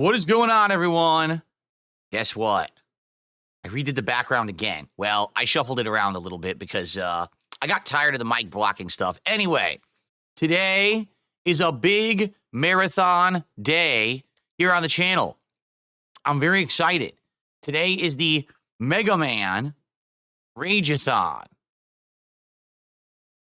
What is going on, everyone? Guess what? I redid the background again. Well, I shuffled it around a little bit because I got tired of the mic blocking stuff. Anyway, today is a big marathon day here on the channel. I'm very excited. Today is the Mega Man Rageathon.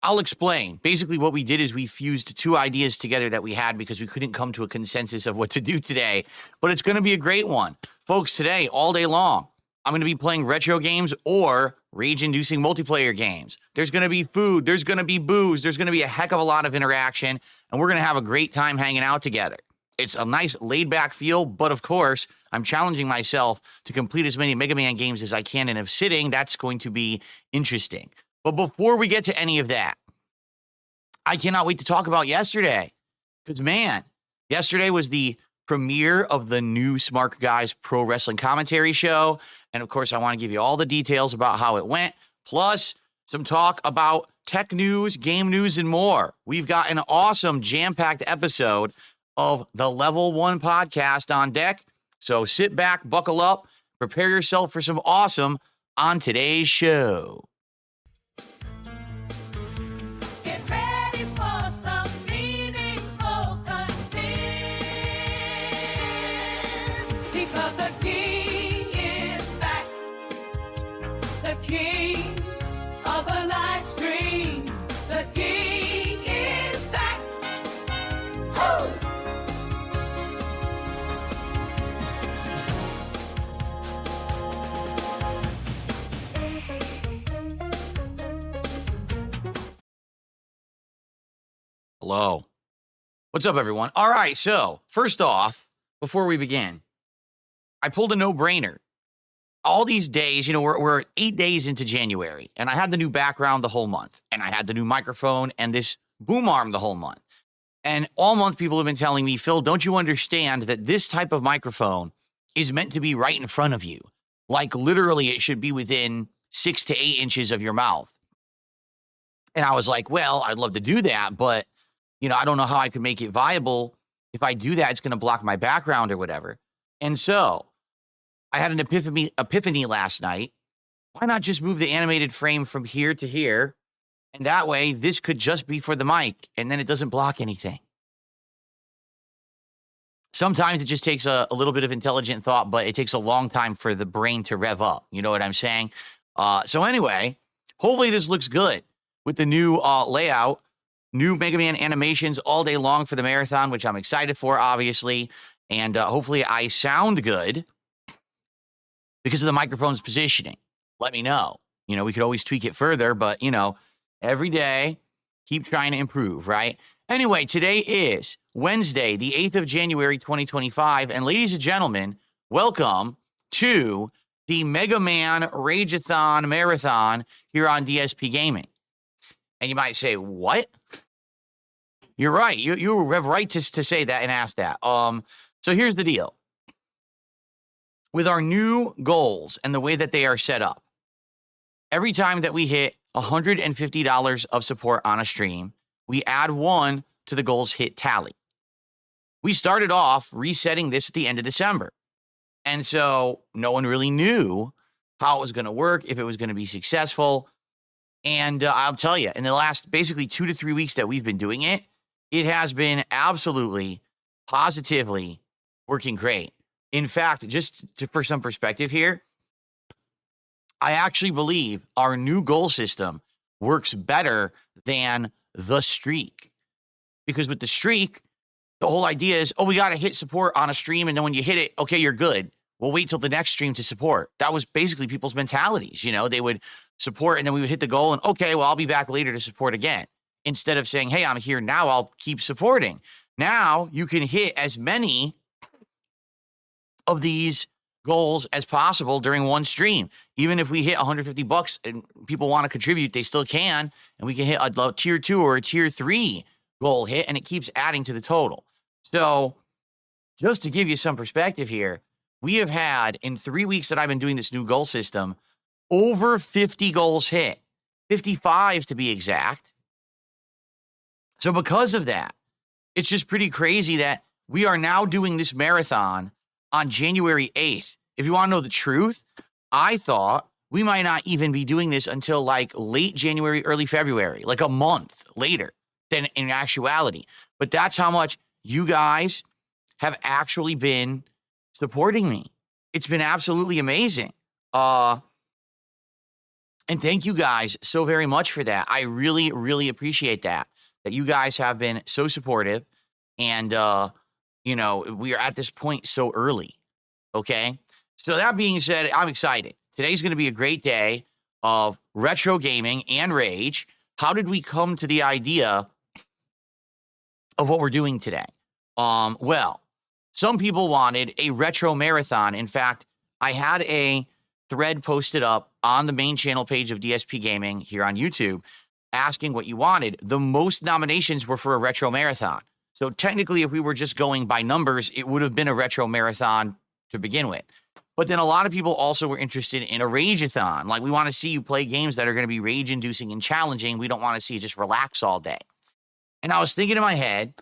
I'll explain. Basically, what we did is we fused two ideas together that we had because we couldn't come to a consensus of what to do today. But it's going to be a great one. Folks, today, all day long, I'm going to be playing retro games or rage-inducing multiplayer games. There's going to be food. There's going to be booze. There's going to be a heck of a lot of interaction. And we're going to have a great time hanging out together. It's a nice laid-back feel. But, of course, I'm challenging myself to complete as many Mega Man games as I can in a sitting. That's going to be interesting. But before we get to any of that, I cannot wait to talk about yesterday. Because, man, yesterday was the premiere of the new Smart Guys Pro Wrestling Commentary Show. And, of course, I want to give you all the details about how it went, plus some talk about tech news, game news, and more. We've got an awesome jam-packed episode of the Level 1 podcast on deck. So sit back, buckle up, prepare yourself for some awesome on today's show. Hello. What's up, everyone? All right, so first off, before we begin, I pulled a no-brainer. All these days, we're 8 days into January, and I had the new background the whole month, and I had the new microphone and this boom arm the whole month. And all month, people have been telling me, Phil, don't you understand that this type of microphone is meant to be right in front of you? Like, literally, it should be within 6 to 8 inches of your mouth. And I was like, well, I'd love to do that, but I don't know how I could make it viable. If I do that, it's going to block my background or whatever. And so I had an epiphany last night. Why not just move the animated frame from here to here? And that way, this could just be for the mic, and then it doesn't block anything. Sometimes it just takes a little bit of intelligent thought, but it takes a long time for the brain to rev up. You know what I'm saying? So anyway, hopefully this looks good with the new layout. New Mega Man animations all day long for the marathon, which I'm excited for, obviously. And hopefully I sound good because of the microphone's positioning. Let me know. We could always tweak it further, but, every day, keep trying to improve, right? Anyway, today is Wednesday, the 8th of January, 2025. And ladies and gentlemen, welcome to the Mega Man Rageathon Marathon here on DSPGaming. And you might say, what? You're right. You have right to say that and ask that. So here's the deal. With our new goals and the way that they are set up, every time that we hit $150 of support on a stream, we add 1 to the goals hit tally. We started off resetting this at the end of December. And so no one really knew how it was going to work, if it was going to be successful. And I'll tell you, in the last basically 2 to 3 weeks that we've been doing it, it has been absolutely, positively working great. In fact, for some perspective here, I actually believe our new goal system works better than the streak. Because with the streak, the whole idea is, we got to hit support on a stream, and then when you hit it, okay, you're good. We'll wait till the next stream to support. That was basically people's mentalities. They would support, and then we would hit the goal, and okay, well, I'll be back later to support again. Instead of saying, hey, I'm here now, I'll keep supporting. Now you can hit as many of these goals as possible during one stream. Even if we hit $150 and people want to contribute, they still can. And we can hit a tier 2 or a tier 3 goal hit, and it keeps adding to the total. So just to give you some perspective here, we have had, in 3 weeks that I've been doing this new goal system, over 50 goals hit, 55 to be exact. So because of that, it's just pretty crazy that we are now doing this marathon on January 8th. If you want to know the truth, I thought we might not even be doing this until like late January, early February, like a month later than in actuality. But that's how much you guys have actually been supporting me. It's been absolutely amazing. And thank you guys so very much for that. I really, really appreciate that you guys have been so supportive. And, we are at this point so early. Okay. So that being said, I'm excited. Today's going to be a great day of retro gaming and rage. How did we come to the idea of what we're doing today? Well, some people wanted a retro marathon. In fact, I had a thread posted up on the main channel page of DSP Gaming here on YouTube asking what you wanted. The most nominations were for a retro marathon. So technically, if we were just going by numbers, it would have been a retro marathon to begin with. But then a lot of people also were interested in a rage-a-thon. Like, we want to see you play games that are going to be rage-inducing and challenging. We don't want to see you just relax all day. And I was thinking in my head,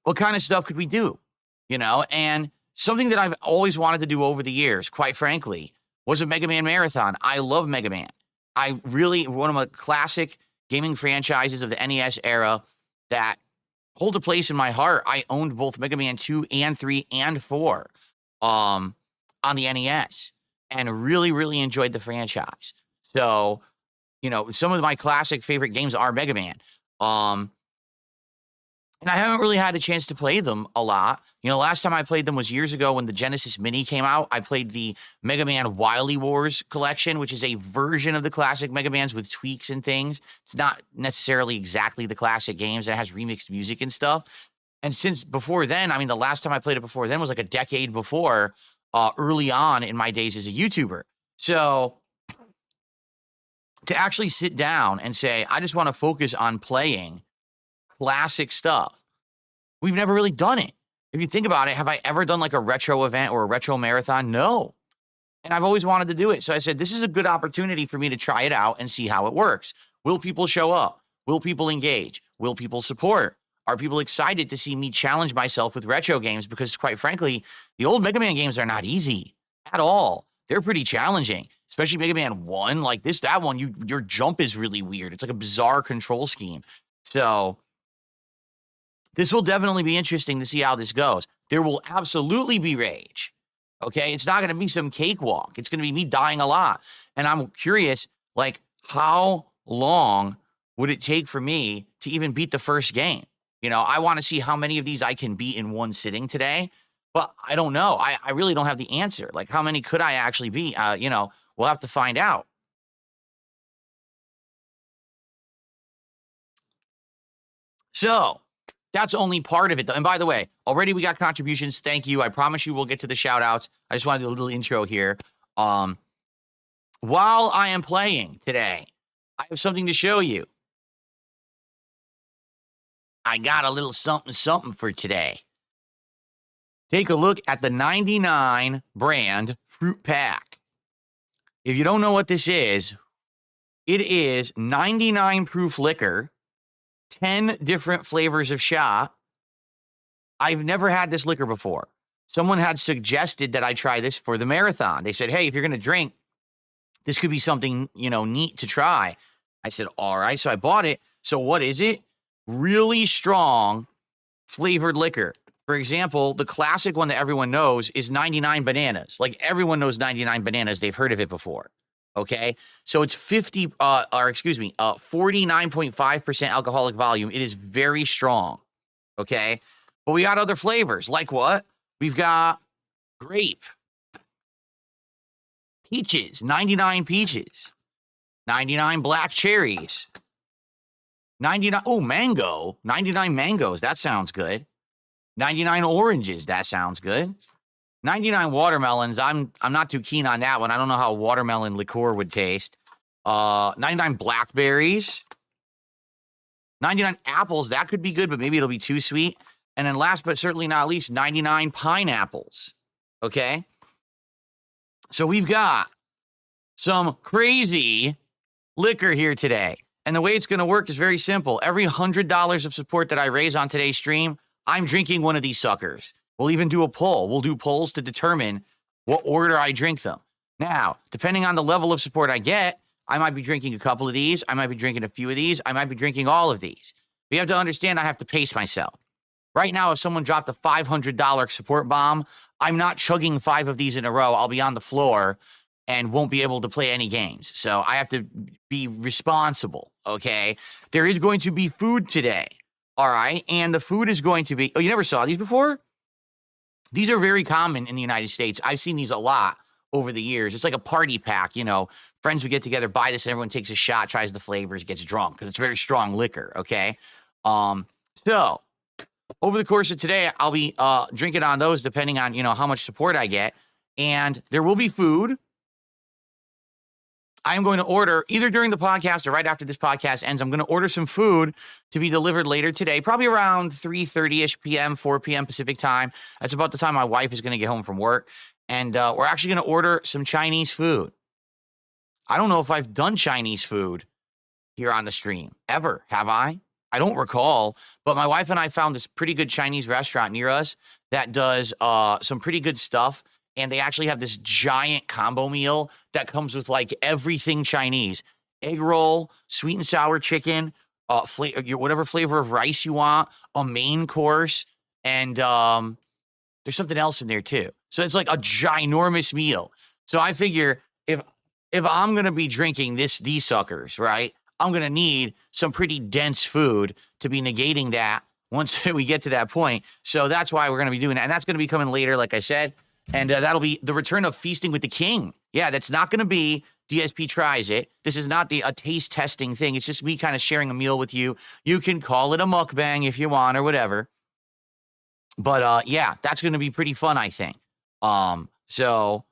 what kind of stuff could we do? And something that I've always wanted to do over the years, quite frankly, was a Mega Man marathon. I love Mega Man. One of my classic gaming franchises of the NES era that hold a place in my heart. I owned both Mega Man 2 and 3 and 4 on the NES and really, really enjoyed the franchise. So, some of my classic favorite games are Mega Man. And I haven't really had a chance to play them a lot. Last time I played them was years ago when the Genesis Mini came out. I played the Mega Man Wily Wars collection, which is a version of the classic Mega Mans with tweaks and things. It's not necessarily exactly the classic games. It has remixed music and stuff. And since before then, the last time I played it before then was like a decade before, early on in my days as a YouTuber. So to actually sit down and say, I just want to focus on playing classic stuff, we've never really done it. If you think about it, have I ever done like a retro event or a retro marathon? No. And I've always wanted to do it. So I said, this is a good opportunity for me to try it out and see how it works. Will people show up? Will people engage? Will people support? Are people excited to see me challenge myself with retro games? Because quite frankly, the old Mega Man games are not easy at all. They're pretty challenging, especially Mega Man 1. Like that one, your jump is really weird. It's like a bizarre control scheme. So this will definitely be interesting to see how this goes. There will absolutely be rage. Okay. It's not going to be some cakewalk. It's going to be me dying a lot. And I'm curious, like, how long would it take for me to even beat the first game? I want to see how many of these I can beat in one sitting today, but I don't know. I really don't have the answer. Like, how many could I actually beat? We'll have to find out. So that's only part of it. And by the way, already we got contributions. Thank you. I promise you we'll get to the shout outs. I just wanted to do a little intro here. While I am playing today, I have something to show you. I got a little something for today. Take a look at the 99 brand fruit pack. If you don't know what this is, it is 99 proof liquor, 10 different flavors of shot. I've never had this liquor before. Someone had suggested that I try this for the marathon. They said, hey, if you're going to drink, this could be something, neat to try. I said, all right. So I bought it. So what is it? Really strong flavored liquor. For example, the classic one that everyone knows is 99 bananas. Like, everyone knows 99 bananas. They've heard of it before. Okay. So it's 49.5% alcoholic volume. It is very strong. Okay. But we got other flavors. Like what? We've got grape, peaches, 99 peaches, 99 black cherries, 99, mango, 99 mangoes. That sounds good. 99 oranges. That sounds good. 99 watermelons. I'm not too keen on that one. I don't know how watermelon liqueur would taste. 99 blackberries. 99 apples. That could be good, but maybe it'll be too sweet. And then last but certainly not least, 99 pineapples. Okay. So we've got some crazy liquor here today. And the way it's going to work is very simple. Every $100 of support that I raise on today's stream, I'm drinking one of these suckers. We'll even do a poll. We'll do polls to determine what order I drink them. Now, depending on the level of support I get, I might be drinking a couple of these. I might be drinking a few of these. I might be drinking all of these. But you have to understand I have to pace myself. Right now, if someone dropped a $500 support bomb, I'm not chugging 5 of these in a row. I'll be on the floor and won't be able to play any games. So I have to be responsible, okay? There is going to be food today, all right? And the food is going to be, oh, you never saw these before? These are very common in the United States. I've seen these a lot over the years. It's like a party pack, you know. Friends would get together, buy this, and everyone takes a shot, tries the flavors, gets drunk because it's very strong liquor, okay? So over the course of today, I'll be drinking on those depending on, you know, how much support I get. And there will be food. I'm going to order either during the podcast or right after this podcast ends. I'm going to order some food to be delivered later today, probably around 3:30-ish p.m., 4 p.m. Pacific time. That's about the time my wife is going to get home from work. And we're actually going to order some Chinese food. I don't know if I've done Chinese food here on the stream ever. Have I? I don't recall. But my wife and I found this pretty good Chinese restaurant near us that does some pretty good stuff. And they actually have this giant combo meal that comes with like everything Chinese. Egg roll, sweet and sour chicken, whatever flavor of rice you want, a main course, and there's something else in there too. So it's like a ginormous meal. So I figure if I'm going to be drinking these suckers, right, I'm going to need some pretty dense food to be negating that once we get to that point. So that's why we're going to be doing that. And that's going to be coming later, like I said. And that'll be the return of Feasting with the King. Yeah, that's not going to be DSP Tries It. This is not a taste testing thing. It's just me kind of sharing a meal with you. You can call it a mukbang if you want or whatever. But yeah, that's going to be pretty fun, I think. So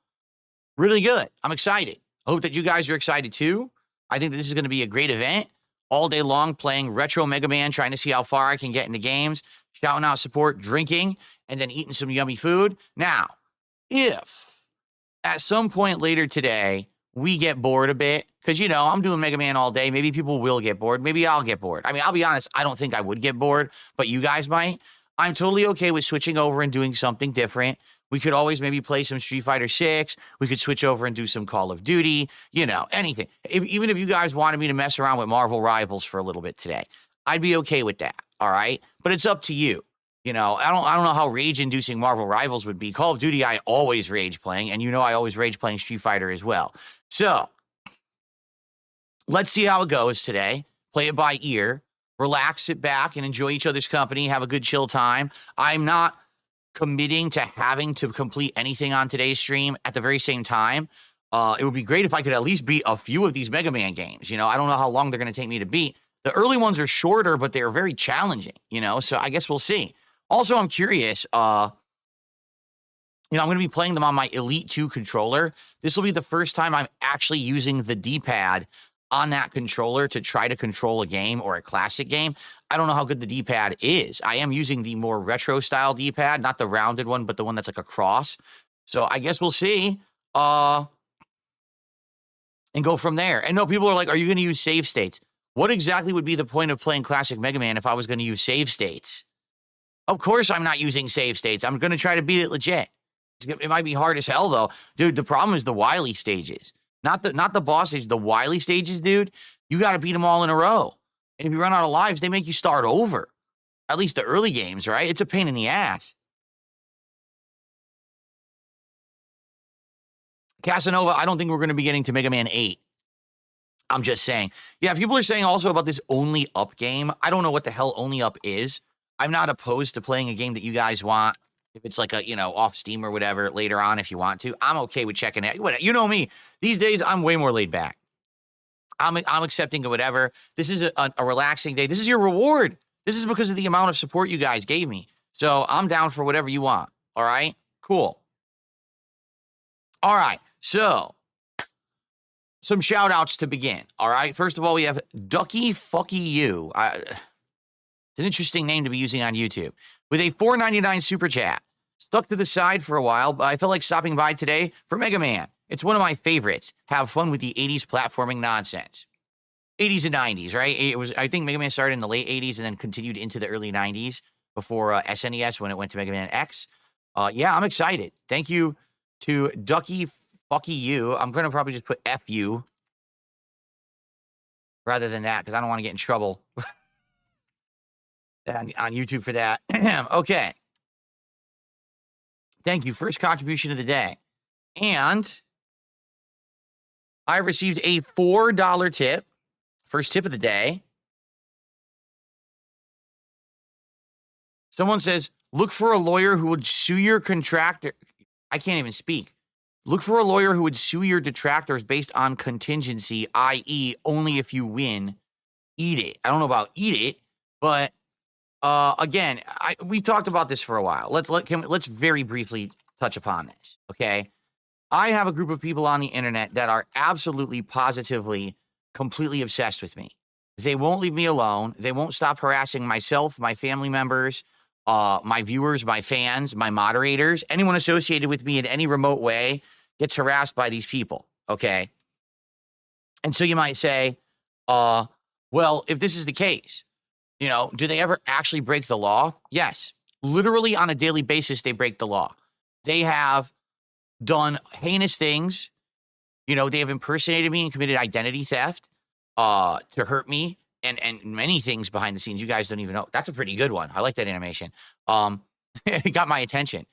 really good. I'm excited. I hope that you guys are excited too. I think that this is going to be a great event. All day long playing retro Mega Man, trying to see how far I can get into games, shouting out support, drinking, and then eating some yummy food. Now, if at some point later today we get bored a bit, because, you know, I'm doing Mega Man all day, maybe people will get bored. Maybe I'll get bored. I mean, I'll be honest, I don't think I would get bored, but you guys might. I'm totally okay with switching over and doing something different. We could always maybe play some Street Fighter 6. We could switch over and do some Call of Duty, you know, anything. Even if you guys wanted me to mess around with Marvel Rivals for a little bit today, I'd be okay with that, all right? But it's up to you. You know, I don't know how rage-inducing Marvel Rivals would be. Call of Duty, I always rage playing, and you know I always rage playing Street Fighter as well. So, let's see how it goes today. Play it by ear. Relax, sit back, and enjoy each other's company. Have a good chill time. I'm not committing to having to complete anything on today's stream at the very same time. It would be great if I could at least beat a few of these Mega Man games. You know, I don't know how long they're going to take me to beat. The early ones are shorter, but they're very challenging, you know, so I guess we'll see. Also, I'm curious, you know, I'm going to be playing them on my Elite 2 controller. This will be the first time I'm actually using the D-pad on that controller to try to control a game or a classic game. I don't know how good the D-pad is. I am using the more retro-style D-pad, not the rounded one, but the one that's like a cross. So I guess we'll see, and go from there. And no, people are like, are you going to use save states? What exactly would be the point of playing classic Mega Man if I was going to use save states? Of course I'm not using save states. I'm going to try to beat it legit. It might be hard as hell, though. Dude, the problem is the Wily stages. Not the boss stage, the Wily stages, dude. You got to beat them all in a row. And if you run out of lives, they make you start over. At least the early games, right? It's a pain in the ass. Casanova, I don't think we're going to be getting to Mega Man 8. I'm just saying. Yeah, people are saying also about this Only Up game. I don't know what the hell Only Up is. I'm not opposed to playing a game that you guys want. If it's like a, you know, off Steam or whatever later on if you want to. I'm okay with checking it. You know me. These days, I'm way more laid back. I'm accepting of whatever. This is a relaxing day. This is your reward. This is because of the amount of support you guys gave me. So I'm down for whatever you want. All right? Cool. All right. So some shout outs to begin. All right. First of all, we have Ducky Fucky You. It's an interesting name to be using on YouTube. With a $4.99 super chat. Stuck to the side for a while, but I felt like stopping by today for Mega Man. It's one of my favorites. Have fun with the 80s platforming nonsense. 80s and 90s, right? I think Mega Man started in the late 80s and then continued into the early 90s before SNES when it went to Mega Man X. Yeah, I'm excited. Thank you to Ducky Fucky You. I'm going to probably just put F you rather than that because I don't want to get in trouble on YouTube for that. Okay. Thank you. First contribution of the day. And I received a $4 tip. First tip of the day. Someone says, look for a lawyer who would sue your contractor. I can't even speak. Look for a lawyer who would sue your detractors based on contingency, i.e., only if you win, eat it. I don't know about eat it, but again, we talked about this for a while. Let's very briefly touch upon this, okay? I have a group of people on the internet that are absolutely, positively, completely obsessed with me. They won't leave me alone. They won't stop harassing myself, my family members, my viewers, my fans, my moderators. Anyone associated with me in any remote way gets harassed by these people, okay? And so you might say, well, if this is the case, do they ever actually break the law? Yes. Literally on a daily basis, they break the law. They have done heinous things. They have impersonated me and committed identity theft to hurt me and many things behind the scenes. You guys don't even know. That's a pretty good one. I like that animation. It got my attention.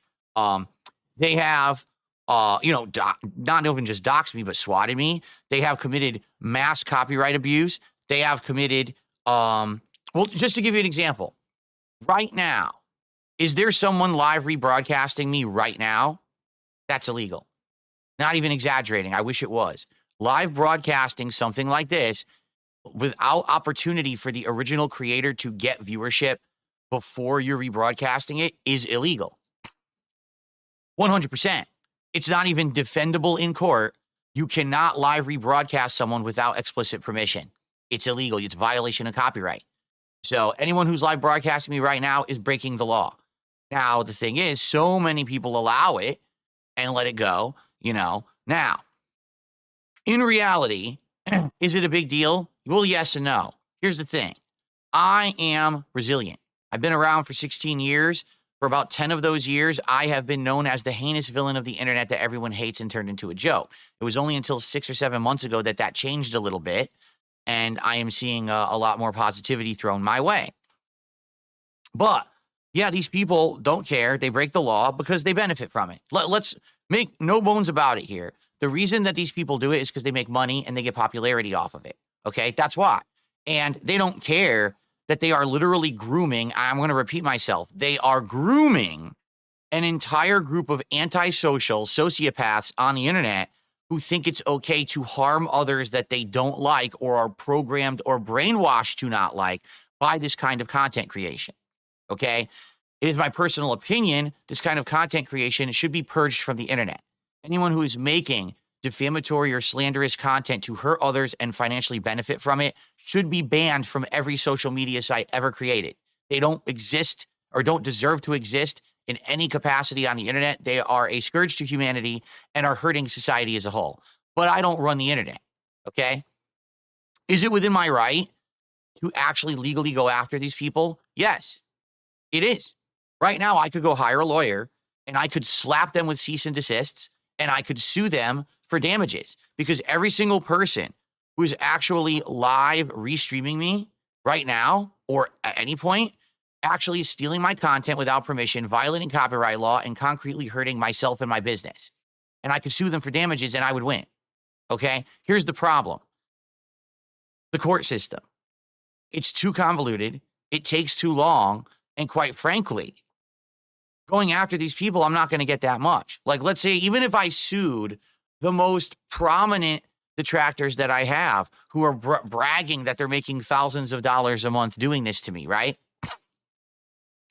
They have, not even just doxed me, but swatted me. They have committed mass copyright abuse. They have committed, well, just to give you an example, right now, is there someone live rebroadcasting me right now? That's illegal. Not even exaggerating. I wish it was. Live broadcasting something like this without opportunity for the original creator to get viewership before you're rebroadcasting it is illegal. 100%. It's not even defendable in court. You cannot live rebroadcast someone without explicit permission. It's illegal. It's violation of copyright. So anyone who's live broadcasting me right now is breaking the law. Now, the thing is, so many people allow it and let it go, Now, in reality, is it a big deal? Well, yes and no. Here's the thing. I am resilient. I've been around for 16 years. For about 10 of those years, I have been known as the heinous villain of the internet that everyone hates and turned into a joke. It was only until 6 or 7 months ago that changed a little bit, and I am seeing a lot more positivity thrown my way. But yeah, these people don't care. They break the law because they benefit from it. Let's make no bones about it here. The reason that these people do it is because they make money and they get popularity off of it. Okay, that's why. And they don't care that they are literally grooming. I'm going to repeat myself. They are grooming an entire group of antisocial sociopaths on the internet who think it's okay to harm others that they don't like or are programmed or brainwashed to not like by this kind of content creation. Okay, it is my personal opinion, this kind of content creation should be purged from the internet. Anyone who is making defamatory or slanderous content to hurt others and financially benefit from it should be banned from every social media site ever created. They don't exist or don't deserve to exist in any capacity on the internet. They are a scourge to humanity and are hurting society as a whole. But I don't run the internet, okay? Is it within my right to actually legally go after these people? Yes. It is. Right now, I could go hire a lawyer and I could slap them with cease and desists and I could sue them for damages because every single person who is actually live restreaming me right now or at any point actually is stealing my content without permission, violating copyright law, and concretely hurting myself and my business. And I could sue them for damages and I would win. Okay? Here's the problem. The court system. It's too convoluted. It takes too long. And quite frankly, going after these people, I'm not going to get that much. Like, let's say, even if I sued the most prominent detractors that I have who are bragging that they're making thousands of dollars a month doing this to me, right?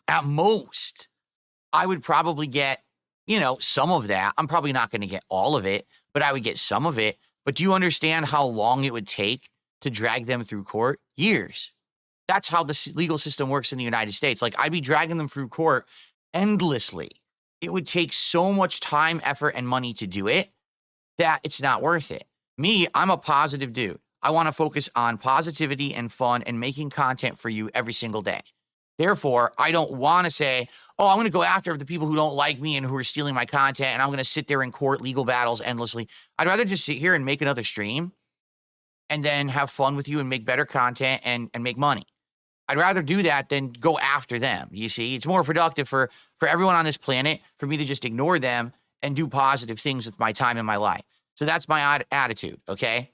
At most, I would probably get, some of that. I'm probably not going to get all of it, but I would get some of it. But do you understand how long it would take to drag them through court? Years. That's how the legal system works in the United States. Like, I'd be dragging them through court endlessly. It would take so much time, effort, and money to do it that it's not worth it. Me, I'm a positive dude. I want to focus on positivity and fun and making content for you every single day. Therefore, I don't want to say, oh, I'm going to go after the people who don't like me and who are stealing my content, and I'm going to sit there in court legal battles endlessly. I'd rather just sit here and make another stream and then have fun with you and make better content and make money. I'd rather do that than go after them. You see, it's more productive for everyone on this planet for me to just ignore them and do positive things with my time in my life. So that's my attitude, okay?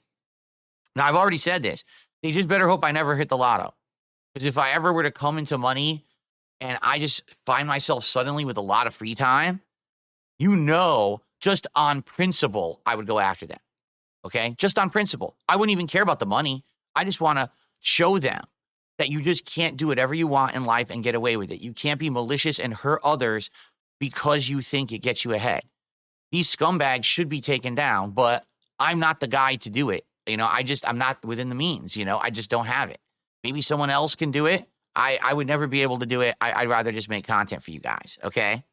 Now, I've already said this. They just better hope I never hit the lotto. Because if I ever were to come into money and I just find myself suddenly with a lot of free time, just on principle, I would go after them, okay? Just on principle. I wouldn't even care about the money. I just want to show them that you just can't do whatever you want in life and get away with it. You can't be malicious and hurt others because you think it gets you ahead. These scumbags should be taken down, but I'm not the guy to do it. I'm not within the means, I just don't have it. Maybe someone else can do it. I would never be able to do it. I'd rather just make content for you guys, okay?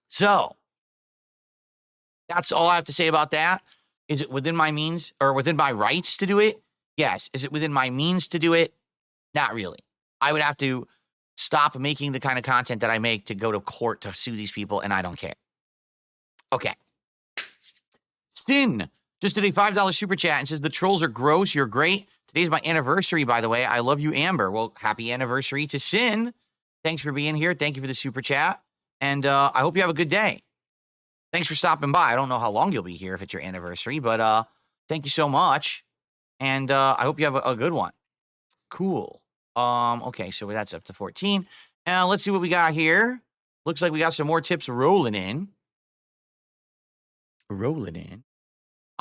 So, that's all I have to say about that. Is it within my means or within my rights to do it? Yes. Is it within my means to do it? Not really. I would have to stop making the kind of content that I make to go to court to sue these people, and I don't care. Okay. Sin just did a $5 super chat and says, the trolls are gross. You're great. Today's my anniversary, by the way. I love you, Amber. Well, happy anniversary to Sin. Thanks for being here. Thank you for the super chat. And I hope you have a good day. Thanks for stopping by. I don't know how long you'll be here if it's your anniversary, but thank you so much. And I hope you have a good one. Cool. Okay, so that's up to 14. Let's see what we got here. Looks like we got some more tips rolling in.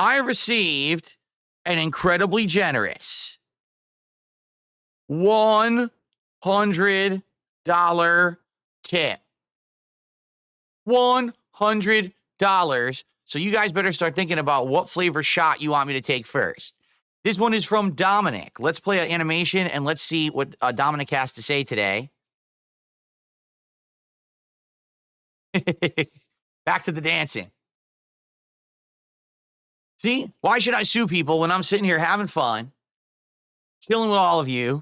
I received an incredibly generous $100 tip. $100. So you guys better start thinking about what flavor shot you want me to take first. This one is from Dominic. Let's play an animation and let's see what Dominic has to say today. Back to the dancing. See, why should I sue people when I'm sitting here having fun, chilling with all of you?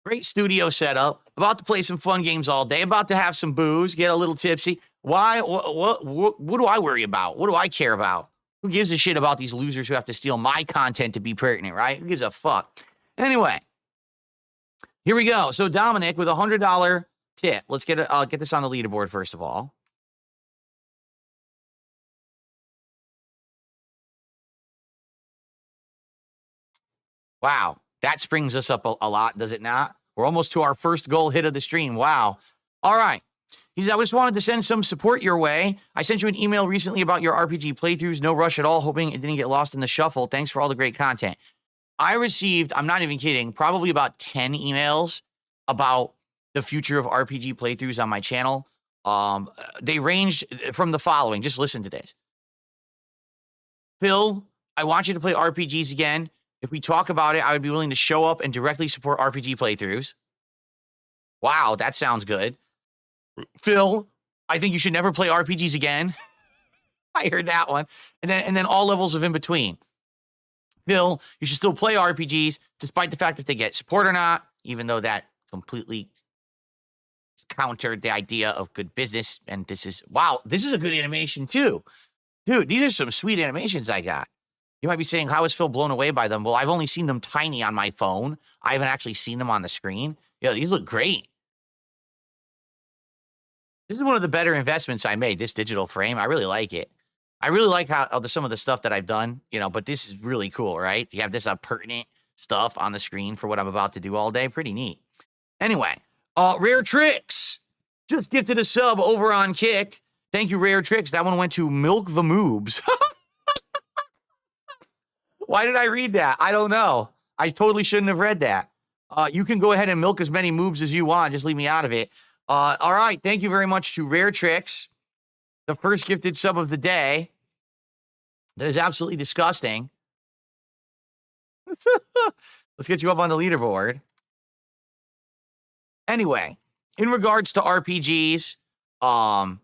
Great studio setup, about to play some fun games all day, about to have some booze, get a little tipsy. Why? What do I worry about? What do I care about? Who gives a shit about these losers who have to steal my content to be pertinent, right? Who gives a fuck? Anyway, here we go. So Dominic with a $100 tip. Let's get this on the leaderboard first of all. Wow, that springs us up a lot, does it not? We're almost to our first goal hit of the stream. Wow. All right. He said, I just wanted to send some support your way. I sent you an email recently about your RPG playthroughs. No rush at all. Hoping it didn't get lost in the shuffle. Thanks for all the great content. I received, I'm not even kidding, probably about 10 emails about the future of RPG playthroughs on my channel. They ranged from the following. Just listen to this. Phil, I want you to play RPGs again. If we talk about it, I would be willing to show up and directly support RPG playthroughs. Wow, that sounds good. Phil, I think you should never play RPGs again. I heard that one. And then all levels of in between. Phil, you should still play RPGs despite the fact that they get support or not, even though that completely countered the idea of good business. And this is a good animation too. Dude, these are some sweet animations I got. You might be saying, how is Phil blown away by them? Well, I've only seen them tiny on my phone. I haven't actually seen them on the screen. Yeah, these look great. This is one of the better investments I made, this digital frame. I really like it. I really like how some of the stuff that I've done, but this is really cool, right? You have this pertinent stuff on the screen for what I'm about to do all day. Pretty neat. Anyway, Rare Tricks just gifted a sub over on Kick. Thank you, Rare Tricks. That one went to Milk the Moobs. Why did I read that? I don't know. I totally shouldn't have read that. You can go ahead and milk as many moobs as you want. Just leave me out of it. All right. Thank you very much to Rare Tricks, the first gifted sub of the day. That is absolutely disgusting. Let's get you up on the leaderboard. Anyway, in regards to RPGs, I'm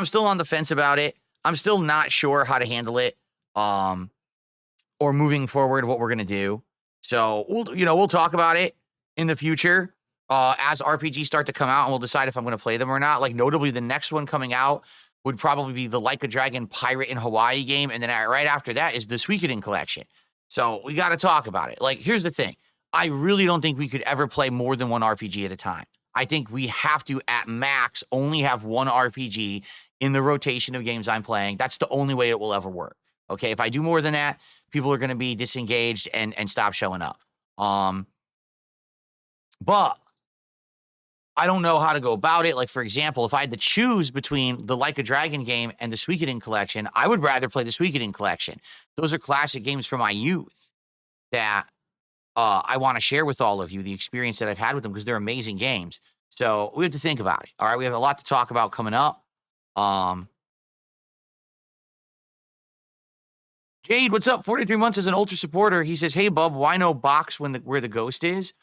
still on the fence about it. I'm still not sure how to handle it. or moving forward what we're going to do. So we'll talk about it in the future as RPGs start to come out, and we'll decide if I'm going to play them or not. Like notably, the next one coming out would probably be the Like a Dragon Pirate in Hawaii game, and then right after that is the Suikoden collection. So we got to talk about it. Like here's the thing: I really don't think we could ever play more than one RPG at a time. I think we have to, at max, only have one RPG in the rotation of games I'm playing. That's the only way it will ever work. Okay, if I do more than that, people are going to be disengaged and stop showing up. But I don't know how to go about it. Like, for example, if I had to choose between the Like a Dragon game and the Suikoden collection, I would rather play the Suikoden collection. Those are classic games from my youth that I want to share with all of you, the experience that I've had with them, because they're amazing games. So we have to think about it. All right, we have a lot to talk about coming up. Jade, what's up? 43 months as an ultra supporter. He says, "Hey, bub, why no box where the ghost is?"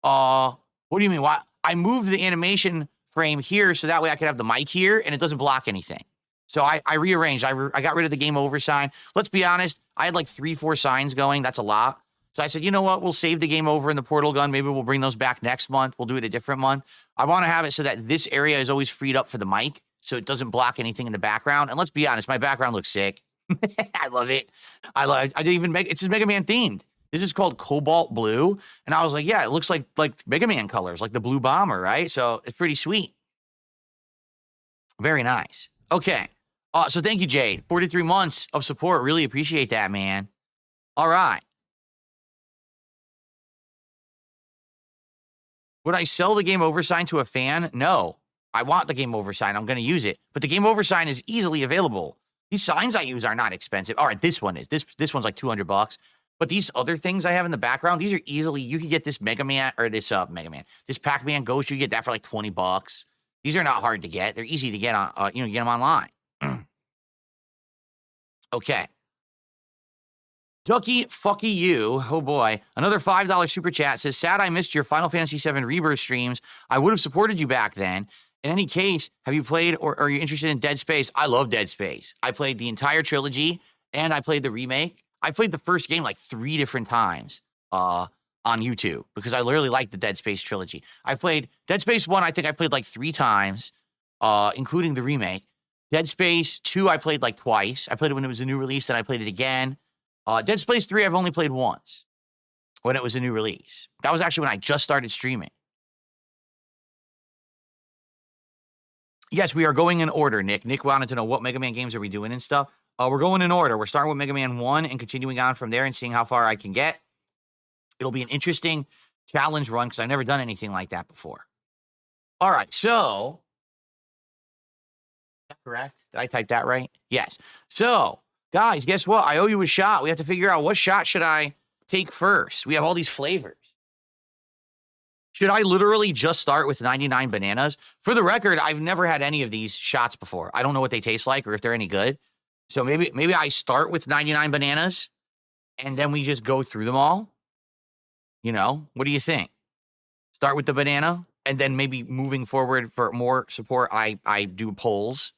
What do you mean? Why? I moved the animation frame here so that way I could have the mic here and it doesn't block anything. So I rearranged. I got rid of the game over sign. Let's be honest. I had like 3-4 signs going. That's a lot. So I said, you know what? We'll save the game over in the portal gun. Maybe we'll bring those back next month. We'll do it a different month. I want to have it so that this area is always freed up for the mic so it doesn't block anything in the background. And let's be honest, my background looks sick. I love it. I didn't even it's just Mega Man themed. This is called Cobalt Blue. And I was like, yeah, it looks like Mega Man colors, like the Blue Bomber, right? So it's pretty sweet. Very nice. Okay. So thank you, Jade. 43 months of support. Really appreciate that, man. All right. Would I sell the game over sign to a fan? No. I want the game over sign. I'm going to use it. But the game over sign is easily available. These signs I use are not expensive. All right, this one is. This one's like $200. But these other ththings I have in the background, these are easily, you can get this Mega Man, or this Mega Man, this Pac-Man Ghost, you get that for like $20. These are not hard to get. They're easy to get on, you get them online. Okay. Ducky, fucky you. Oh boy. Another $5 super chat says, sad I missed your Final Fantasy VII Rebirth streams. I would have supported you back then. In any case, have you played or are you interested in Dead Space? I love Dead Space. I played the entire trilogy and I played the remake. I played the first game like 3 different times on YouTube because I literally like the Dead Space trilogy. I played Dead Space 1, I think I played like 3 times, including the remake. Dead Space 2, I played like twice. I played it when it was a new release, and I played it again. Dead Space 3, I've only played once when it was a new release. That was actually when I just started streaming. Yes, we are going in order, Nick. Nick wanted to know what Mega Man games are we doing and stuff. We're going in order. We're starting with Mega Man 1 and continuing on from there and seeing how far I can get. It'll be an interesting challenge run because I've never done anything like that before. All right, so... Is that correct? Did I type that right? Yes. So, guys, guess what? I owe you a shot. We have to figure out what shot should I take first. We have all these flavors. Should I literally just start with 99 bananas? For the record, I've never had any of these shots before. I don't know what they taste like or if they're any good. So maybe I start with 99 bananas and then we just go through them all. What do you think? Start with the banana and then maybe moving forward for more support, I do polls.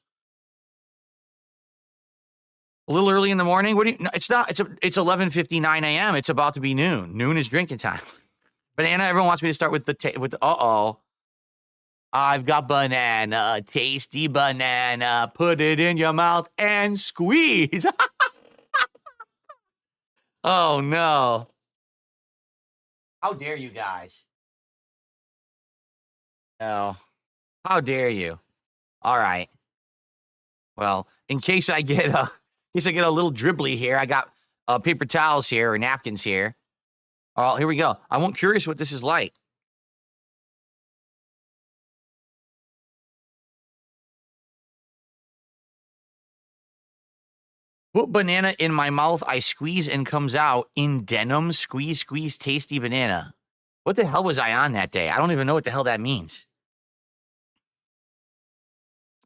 A little early in the morning. No, it's not. It's 11:59 a.m. It's about to be noon. Noon is drinking time. Banana. Everyone wants me to start with the I've got banana, tasty banana. Put it in your mouth and squeeze. Oh no! How dare you guys? No. How dare you? All right. Well, in case I get a little dribbly here, I got paper towels here or napkins here. Oh, here we go. I'm curious what this is like. Put banana in my mouth, I squeeze and comes out in denim. Squeeze, squeeze, tasty banana. What the hell was I on that day? I don't even know what the hell that means.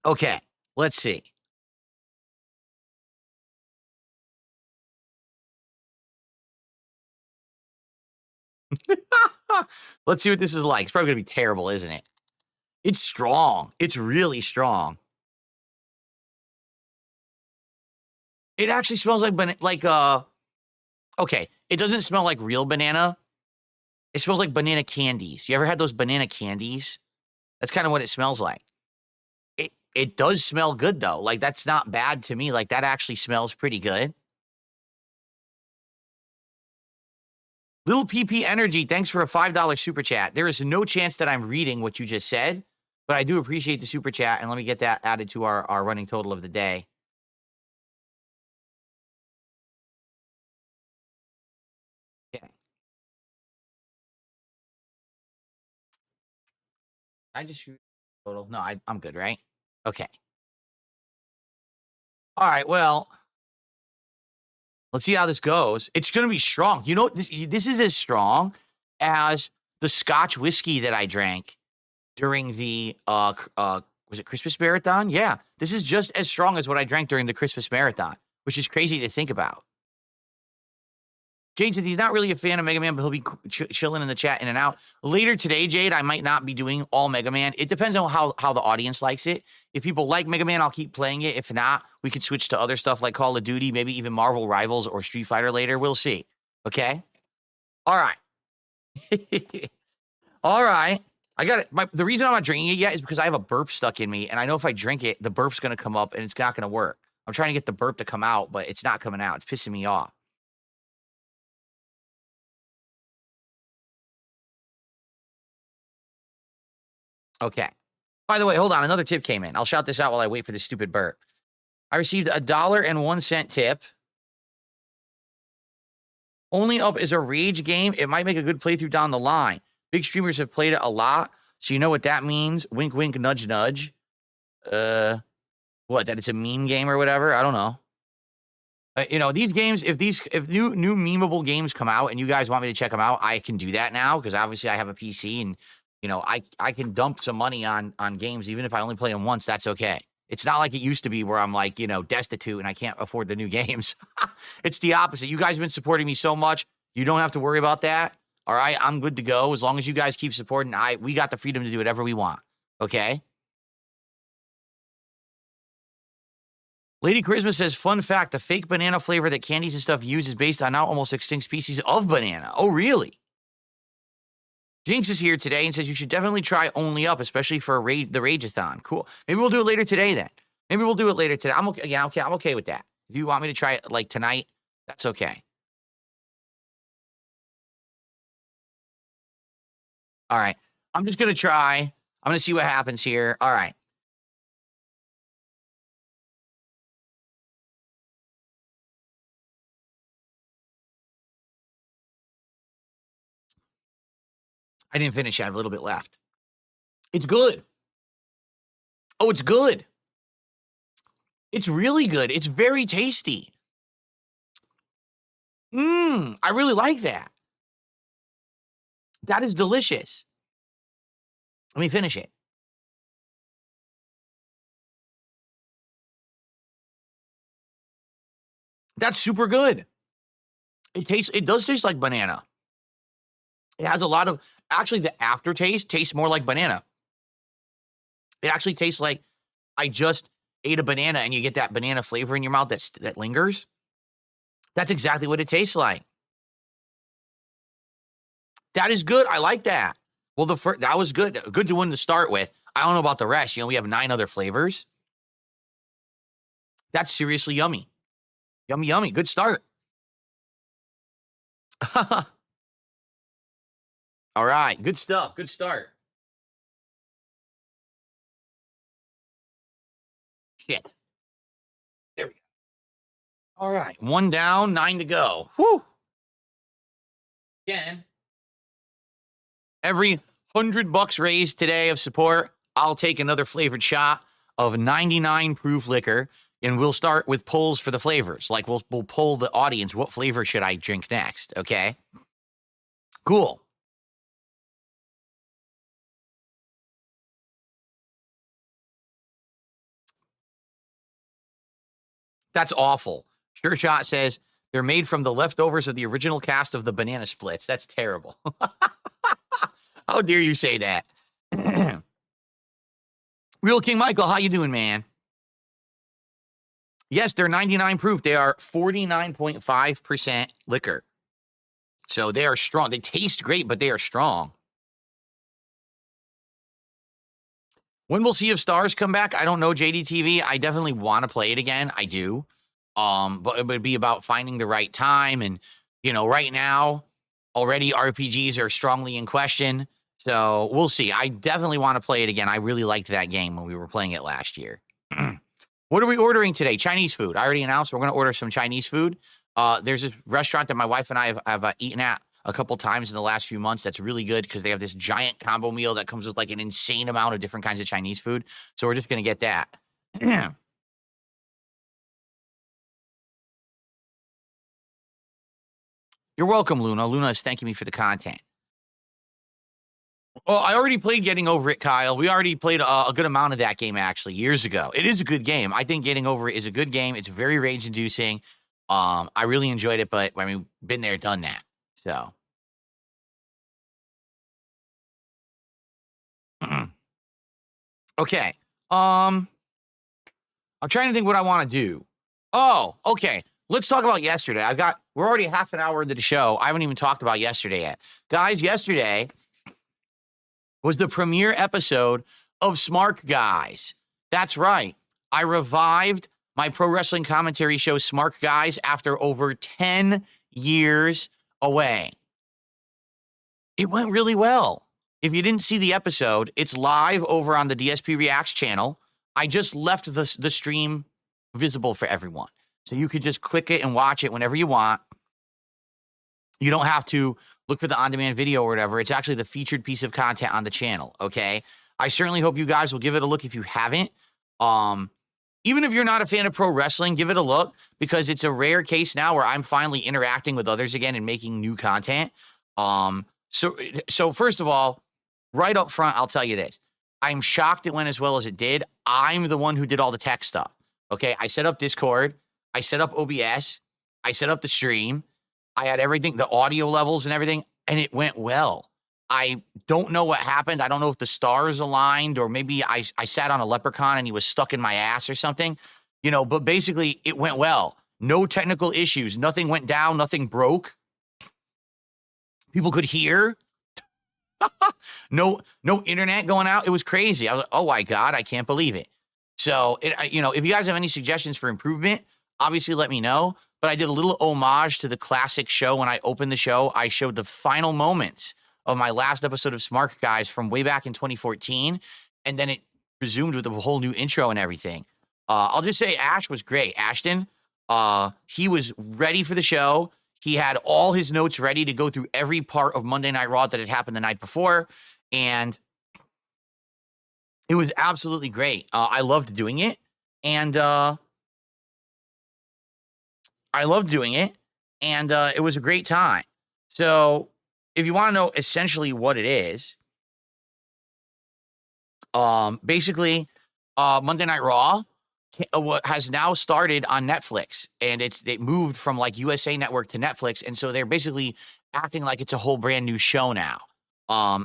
Okay, let's see. Let's see what this is like. It's probably going to be terrible, isn't it? It's strong. It's really strong. It actually smells like Okay, it doesn't smell like real banana. It smells like banana candies. You ever had those banana candies? That's kind of what it smells like. It does smell good though. Like that's not bad to me. Like that actually smells pretty good. Little PP Energy, thanks for a $5 super chat. There is no chance that I'm reading what you just said, but I do appreciate the super chat, and let me get that added to our running total of the day. Okay. I just shoot total. No, I'm good, right? Okay. All right. Well, let's see how this goes. It's going to be strong. You know, this is as strong as the Scotch whiskey that I drank during the was it Christmas marathon? Yeah, this is just as strong as what I drank during the Christmas marathon, which is crazy to think about. Jade said he's not really a fan of Mega Man, but he'll be chilling in the chat in and out. Later today, Jade, I might not be doing all Mega Man. It depends on how the audience likes it. If people like Mega Man, I'll keep playing it. If not, we could switch to other stuff like Call of Duty, maybe even Marvel Rivals or Street Fighter later. We'll see. Okay? All right. All right. I got it. The reason I'm not drinking it yet is because I have a burp stuck in me, and I know if I drink it, the burp's going to come up, and it's not going to work. I'm trying to get the burp to come out, but it's not coming out. It's pissing me off. Okay. By the way, hold on. Another tip came in. I'll shout this out while I wait for this stupid burp. I received $1.01 tip. Only Up is a rage game. It might make a good playthrough down the line. Big streamers have played it a lot, so you know what that means. Wink, wink, nudge, nudge. What? That it's a meme game or whatever? I don't know. You know, these games, if new memeable games come out and you guys want me to check them out, I can do that now because obviously I have a PC and you know I can dump some money on games even if I only play them once. That's okay. It's not like it used to be where I'm like destitute and I can't afford the new games. It's the opposite. You guys have been supporting me so much. You don't have to worry about that. All right, I'm good to go as long as you guys keep supporting. We got the freedom to do whatever we want. Okay. Lady Christmas says, fun fact, the fake banana flavor that candies and stuff use is based on now almost extinct species of banana. Oh, really? Jinx is here today and says you should definitely try Only Up, especially for the Rageathon. Cool. Maybe we'll do it later today then. Maybe we'll do it later today. I'm okay. Yeah, okay. I'm okay with that. If you want me to try it like tonight, that's okay. All right. I'm just going to try. I'm going to see what happens here. All right. I didn't finish. I have a little bit left. It's good. Oh, it's good. It's really good. It's very tasty. I really like that. That is delicious. Let me finish it. That's super good. It does taste like banana. It has a lot of, actually the aftertaste tastes more like banana. It actually tastes like I just ate a banana and you get that banana flavor in your mouth that lingers. That's exactly what it tastes like. That is good. I like that. Well, that was good. Good one to start with. I don't know about the rest. We have 9 other flavors. That's seriously yummy. Yummy, yummy. Good start. All right. Good stuff. Good start. Shit. There we go. All right. 1 down, 9 to go. Whew. Again, every $100 raised today of support, I'll take another flavored shot of 99 proof liquor. And we'll start with polls for the flavors. Like we'll poll the audience. What flavor should I drink next? Okay. Cool. That's awful. Sure Shot says they're made from the leftovers of the original cast of the Banana Splits. That's terrible. How dare you say that? Real King Michael, how you doing, man? Yes, they're 99 proof. They are 49.5% liquor. So they are strong. They taste great, but they are strong. When will Sea of Stars come back? I don't know, JDTV. I definitely want to play it again. I do. But it would be about finding the right time. And, right now, already RPGs are strongly in question. So we'll see. I definitely want to play it again. I really liked that game when we were playing it last year. What are we ordering today? Chinese food. I already announced we're going to order some Chinese food. There's this restaurant that my wife and I have eaten at a couple times in the last few months. That's really good because they have this giant combo meal that comes with like an insane amount of different kinds of Chinese food. So we're just going to get that. You're welcome, Luna. Luna is thanking me for the content. Oh, I already played Getting Over It, Kyle. We already played a good amount of that game, actually, years ago. It is a good game. I think Getting Over It is a good game. It's very rage-inducing. I really enjoyed it, but, I mean, been there, done that. So. Okay. I'm trying to think what I want to do. Oh, okay. Let's talk about yesterday. We're already half an hour into the show. I haven't even talked about yesterday yet. Guys, yesterday was the premiere episode of Smart Guys. That's right. I revived my pro wrestling commentary show, Smart Guys, after over 10 years away. It went really well. If you didn't see the episode, it's live over on the DSP Reacts channel. I just left the stream visible for everyone. So you could just click it and watch it whenever you want. You don't have to look for the on-demand video or whatever. It's actually the featured piece of content on the channel, okay? I certainly hope you guys will give it a look if you haven't. Even if you're not a fan of pro wrestling, give it a look because it's a rare case now where I'm finally interacting with others again and making new content. So first of all, right up front, I'll tell you this. I'm shocked it went as well as it did. I'm the one who did all the tech stuff, okay? I set up Discord. I set up OBS. I set up the stream. I had everything, the audio levels and everything, and it went well. I don't know what happened. I don't know if the stars aligned or maybe I sat on a leprechaun and he was stuck in my ass or something, but basically it went well. No technical issues. Nothing went down. Nothing broke. People could hear. No internet going out. It was crazy. I was like, oh my God, I can't believe it. So, if you guys have any suggestions for improvement, obviously let me know. But I did a little homage to the classic show. When I opened the show, I showed the final moments of my last episode of Smart Guys from way back in 2014. And then it resumed with a whole new intro and everything. I'll just say Ash was great. Ashton, he was ready for the show. He had all his notes ready to go through every part of Monday Night Raw that had happened the night before. And it was absolutely great. I loved doing it. And it was a great time. So if you want to know essentially what it is, basically, Monday Night Raw has now started on Netflix, and they moved from like USA Network to Netflix, and so they're basically acting like it's a whole brand new show now.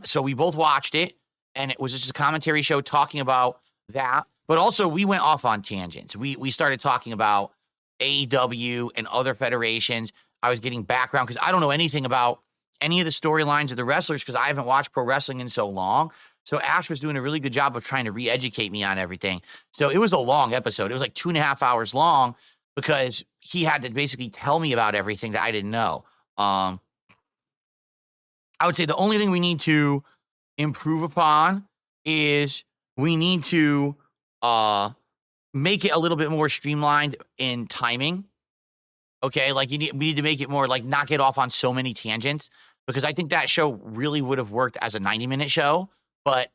So we both watched it, and it was just a commentary show talking about that, but also we went off on tangents. We started talking about AEW and other federations. I was getting background because I don't know anything about any of the storylines of the wrestlers because I haven't watched pro wrestling in so long. So Ash was doing a really good job of trying to re-educate me on everything. So it was a long episode. It was like 2.5 hours long because he had to basically tell me about everything that I didn't know. I would say the only thing we need to improve upon is we need to make it a little bit more streamlined in timing. Okay, like we need to make it more like not get off on so many tangents because I think that show really would have worked as a 90-minute show. But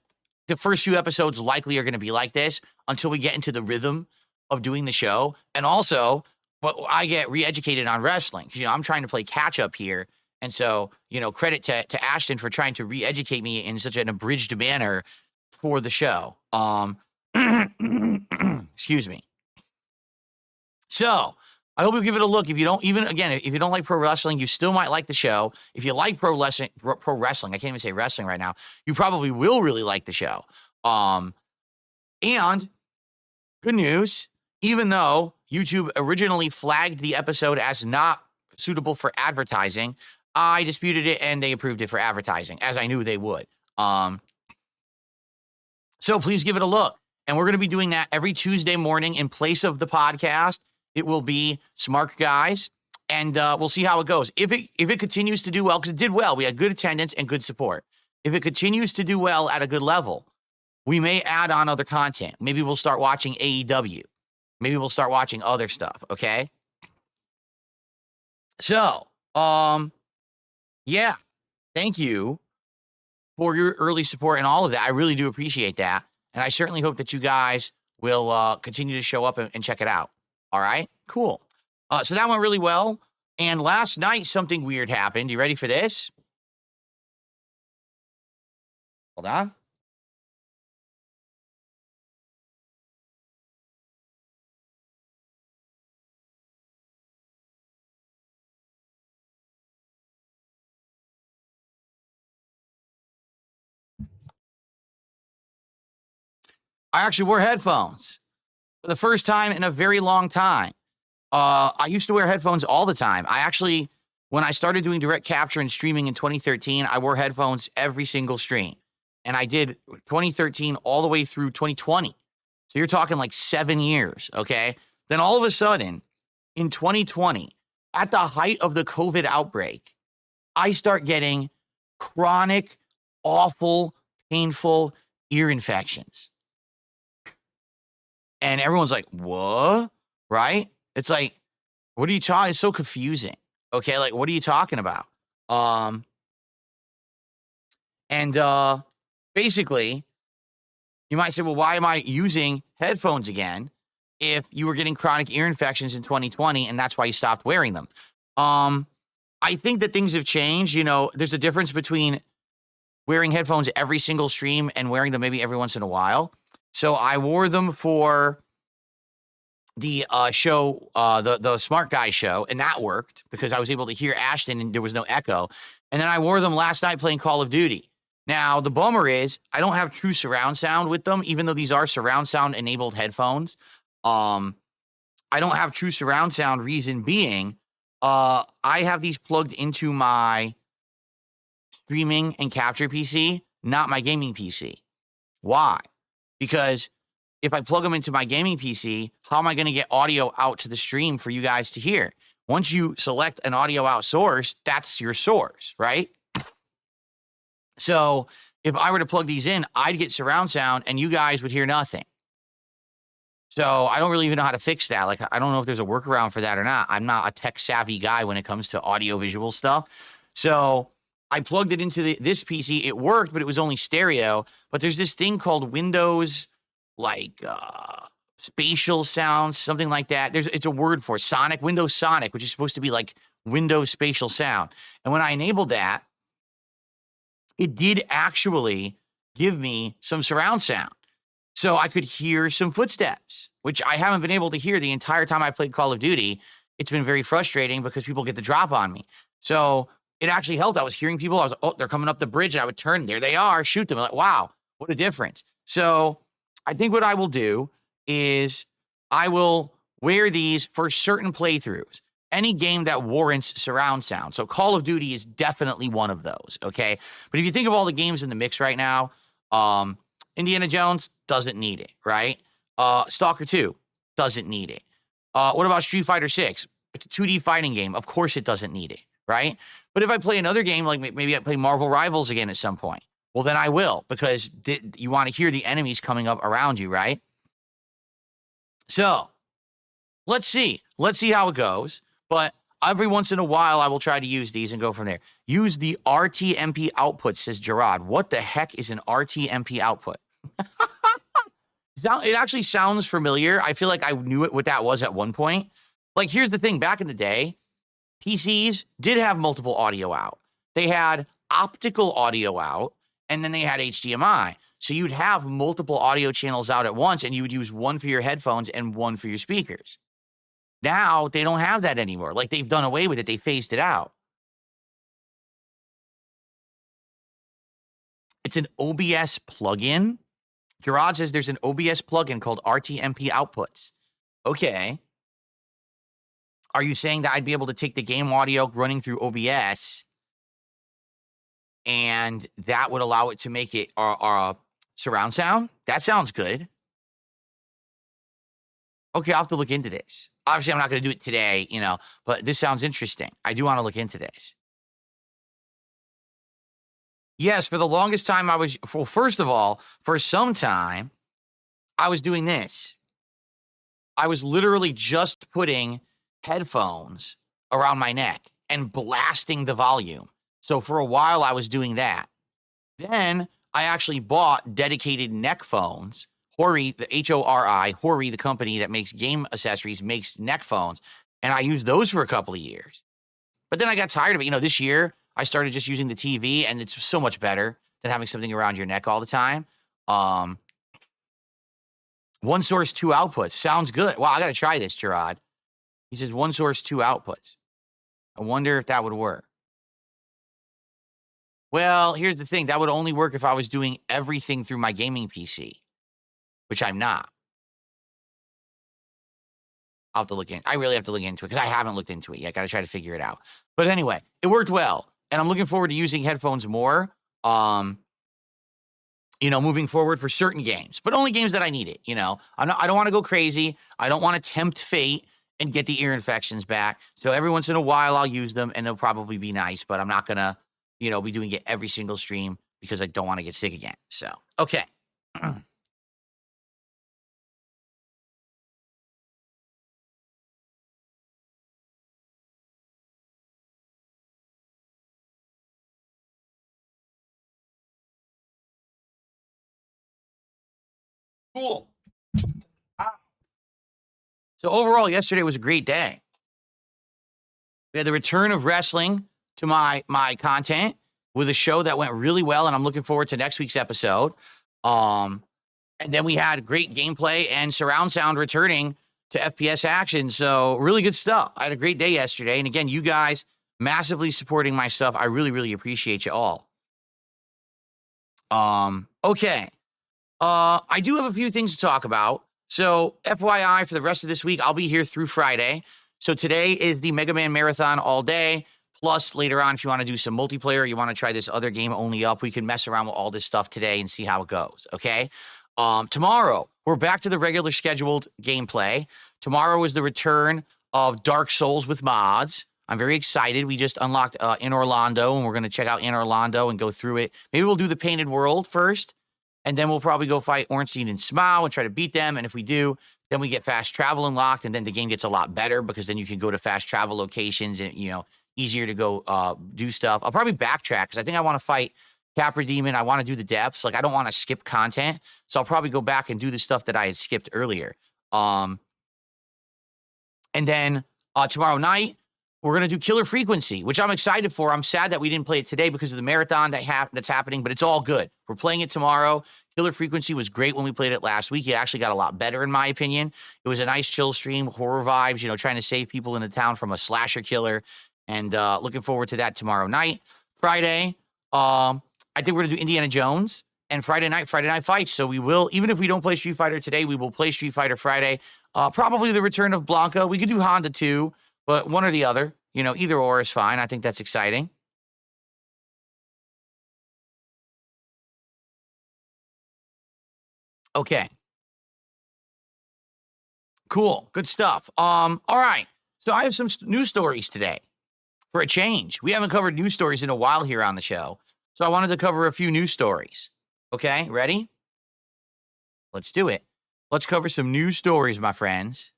the first few episodes likely are going to be like this until we get into the rhythm of doing the show. And also, I get re-educated on wrestling. I'm trying to play catch up here. And so, credit to Ashton for trying to re-educate me in such an abridged manner for the show. Excuse me. So I hope you give it a look. If you don't like pro wrestling, you still might like the show. If you like pro wrestling, I can't even say wrestling right now. You probably will really like the show. And good news, even though YouTube originally flagged the episode as not suitable for advertising, I disputed it and they approved it for advertising, as I knew they would. So please give it a look. And we're going to be doing that every Tuesday morning in place of the podcast. It will be Smart Guys, and we'll see how it goes. If it continues to do well, because it did well, we had good attendance and good support. If it continues to do well at a good level, we may add on other content. Maybe we'll start watching AEW. Maybe we'll start watching other stuff, okay? So, yeah, thank you for your early support and all of that. I really do appreciate that. And I certainly hope that you guys will continue to show up and check it out. All right, cool. So that went really well. And last night, something weird happened. You ready for this? Hold on. I actually wore headphones for the first time in a very long time. I used to wear headphones all the time. When I started doing direct capture and streaming in 2013, I wore headphones every single stream. And I did 2013 all the way through 2020. So you're talking like 7 years, okay? Then all of a sudden, in 2020, at the height of the COVID outbreak, I start getting chronic, awful, painful ear infections. And everyone's like, what? Right? It's like, what are you talking? It's so confusing. Okay, like, what are you talking about? Basically, you might say, well, why am I using headphones again if you were getting chronic ear infections in 2020 and that's why you stopped wearing them? I think that things have changed. You know, there's a difference between wearing headphones every single stream and wearing them maybe every once in a while. So I wore them for the show, the Smart Guy show, and that worked because I was able to hear Ashton and there was no echo. And then I wore them last night playing Call of Duty. Now, the bummer is I don't have true surround sound with them, even though these are surround sound enabled headphones. I don't have true surround sound, reason being, I have these plugged into my streaming and capture PC, not my gaming PC. Why? Because if I plug them into my gaming PC, how am I going to get audio out to the stream for you guys to hear? Once you select an audio out source, that's your source, right? So if I were to plug these in, I'd get surround sound and you guys would hear nothing. So I don't really even know how to fix that. Like, I don't know if there's a workaround for that or not. I'm not a tech savvy guy when it comes to audio visual stuff. So I plugged it into this PC. It worked, but it was only stereo. But there's this thing called Windows, spatial sounds, something like that. It's a word for it. Windows Sonic, which is supposed to be like Windows spatial sound. And when I enabled that, it did actually give me some surround sound. So I could hear some footsteps, which I haven't been able to hear the entire time I played Call of Duty. It's been very frustrating because people get the drop on me. So it actually helped. I was hearing people. I was like, oh, they're coming up the bridge. And I would turn. There they are. Shoot them. I'm like, wow, what a difference. So I think what I will do is I will wear these for certain playthroughs. Any game that warrants surround sound. So Call of Duty is definitely one of those, okay? But if you think of all the games in the mix right now, Indiana Jones doesn't need it, right? Stalker 2 doesn't need it. What about Street Fighter 6? It's a 2D fighting game. Of course it doesn't need it, right? But if I play another game, like maybe I play Marvel Rivals again at some point, well, then I will, because you want to hear the enemies coming up around you, right? So let's see. Let's see how it goes. But every once in a while, I will try to use these and go from there. Use the RTMP output, says Gerard. What the heck is an RTMP output? It actually sounds familiar. I feel like I knew what that was at one point. Like, here's the thing. Back in the day, PCs did have multiple audio out. They had optical audio out, and then they had HDMI. So you'd have multiple audio channels out at once, and you would use one for your headphones and one for your speakers. Now, they don't have that anymore. Like, they've done away with it. They phased it out. It's an OBS plugin. Gerard says there's an OBS plugin called RTMP Outputs. Okay. Are you saying that I'd be able to take the game audio running through OBS and that would allow it to make it surround sound? That sounds good. Okay, I'll have to look into this. Obviously, I'm not going to do it today, but this sounds interesting. I do want to look into this. Yes, for the longest time, first of all, for some time, I was doing this. I was literally just putting headphones around my neck and blasting the volume. So for a while, I was doing that. Then I actually bought dedicated neck phones. Hori, the Hori, Hori, the company that makes game accessories, makes neck phones. And I used those for a couple of years. But then I got tired of it. This year I started just using the TV, and it's so much better than having something around your neck all the time. One source, two outputs. Sounds good. Wow, I got to try this, Gerard. He says one source, two outputs. I wonder if that would work. Well, here's the thing. That would only work if I was doing everything through my gaming PC, which I'm not. I'll have to look in. I really have to look into it because I haven't looked into it yet. Got to try to figure it out. But anyway, it worked well. And I'm looking forward to using headphones more, moving forward for certain games, but only games that I need it. I don't want to go crazy. I don't want to tempt fate and get the ear infections back. So every once in a while I'll use them and they'll probably be nice, but I'm not going to, be doing it every single stream because I don't want to get sick again. So, okay. Cool. So overall, yesterday was a great day. We had the return of wrestling to my content with a show that went really well, and I'm looking forward to next week's episode. And then we had great gameplay and surround sound returning to FPS action. So really good stuff. I had a great day yesterday. And again, you guys massively supporting my stuff. I really, really appreciate you all. Okay. I do have a few things to talk about. So FYI, for the rest of this week, I'll be here through Friday. So today is the Mega Man Marathon all day. Plus, later on, if you want to do some multiplayer, you want to try this other game only up, we can mess around with all this stuff today and see how it goes, okay? Tomorrow, we're back to the regular scheduled gameplay. Tomorrow is the return of Dark Souls with mods. I'm very excited. We just unlocked in Orlando, and we're going to check out in Orlando and go through it. Maybe we'll do the Painted World first, and then we'll probably go fight Ornstein and Smau and try to beat them. And if we do, then we get fast travel unlocked, and then the game gets a lot better because then you can go to fast travel locations and, easier to go do stuff. I'll probably backtrack because I think I want to fight Capra Demon. I want to do the depths. Like, I don't want to skip content. So I'll probably go back and do the stuff that I had skipped earlier. And then tomorrow night, we're going to do Killer Frequency, which I'm excited for. I'm sad that we didn't play it today because of the marathon that's happening, but it's all good. We're playing it tomorrow. Killer Frequency was great when we played it last week. It actually got a lot better, in my opinion. It was a nice chill stream, horror vibes, trying to save people in the town from a slasher killer. And looking forward to that tomorrow night. Friday, I think we're going to do Indiana Jones. And Friday night fights. So we will, even if we don't play Street Fighter today, we will play Street Fighter Friday. Probably the return of Blanca. We could do Honda too, but one or the other. Either or is fine. I think that's exciting. Okay. Cool. Good stuff. All right. So I have some news stories today. For a change. We haven't covered news stories in a while here on the show. So I wanted to cover a few news stories. Okay, ready? Let's do it. Let's cover some news stories, my friends.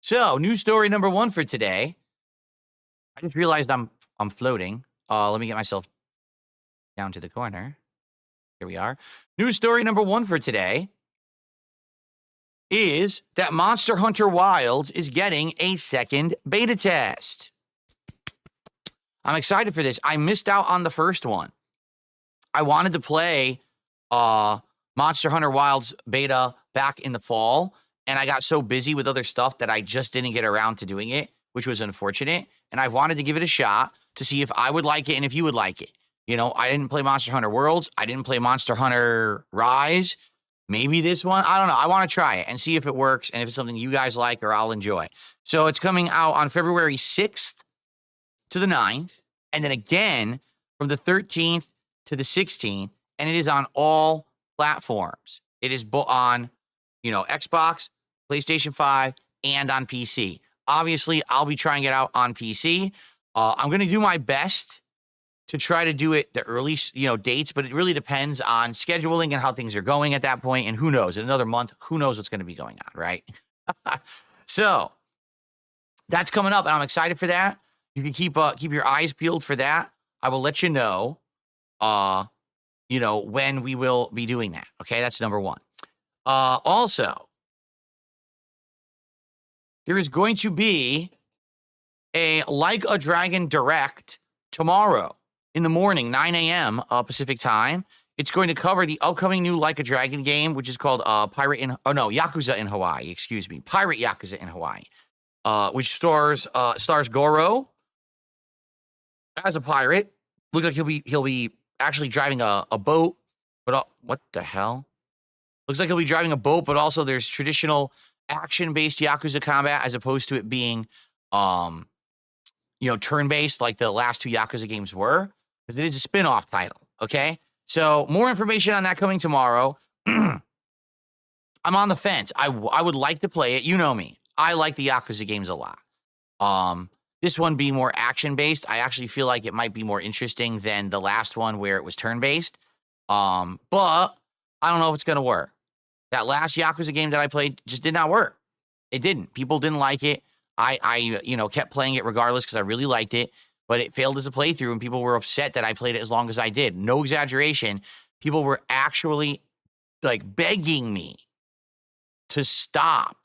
So, news story number 1 for today. I just realized I'm floating. Let me get myself down to the corner. Here we are. News story number 1 for today is that Monster Hunter Wilds is getting a second beta test. I'm excited for this. I missed out on the first one. I wanted to play Monster Hunter Wilds beta back in the fall, and I got so busy with other stuff that I just didn't get around to doing it, which was unfortunate. And I wanted to give it a shot to see if I would like it and if you would like it. I didn't play Monster Hunter Worlds. I didn't play Monster Hunter Rise. Maybe this one. I don't know. I want to try it and see if it works and if it's something you guys like or I'll enjoy. So it's coming out on February 6th to the 9th, and then again from the 13th to the 16th, and it is on all platforms. It is on, Xbox, PlayStation 5, and on PC. Obviously, I'll be trying it out on PC. I'm going to do my best to try to do it the early, dates, but it really depends on scheduling and how things are going at that point. And who knows, in another month, who knows what's going to be going on, right? So that's coming up, and I'm excited for that. You can keep your eyes peeled for that. I will let you know, when we will be doing that. Okay, that's number one. Also, there is going to be a Like a Dragon Direct tomorrow in the morning, 9 a.m. Pacific time. It's going to cover the upcoming new Like a Dragon game, which is called Yakuza in Hawaii. Excuse me, Pirate Yakuza in Hawaii, which stars Goro as a pirate. Looks like he'll be actually driving a boat, but what the hell? Looks like he'll be driving a boat, but also there's traditional action-based Yakuza combat as opposed to it being, turn-based like the last two Yakuza games were, because it is a spin-off title. Okay, so more information on that coming tomorrow. I'm on the fence. I would like to play it. You know me. I like the Yakuza games a lot. This one being more action-based, I actually feel like it might be more interesting than the last one where it was turn-based. But I don't know if it's going to work. That last Yakuza game that I played just did not work. It didn't. People didn't like it. I kept playing it regardless because I really liked it, but it failed as a playthrough, and people were upset that I played it as long as I did. No exaggeration. People were actually, begging me to stop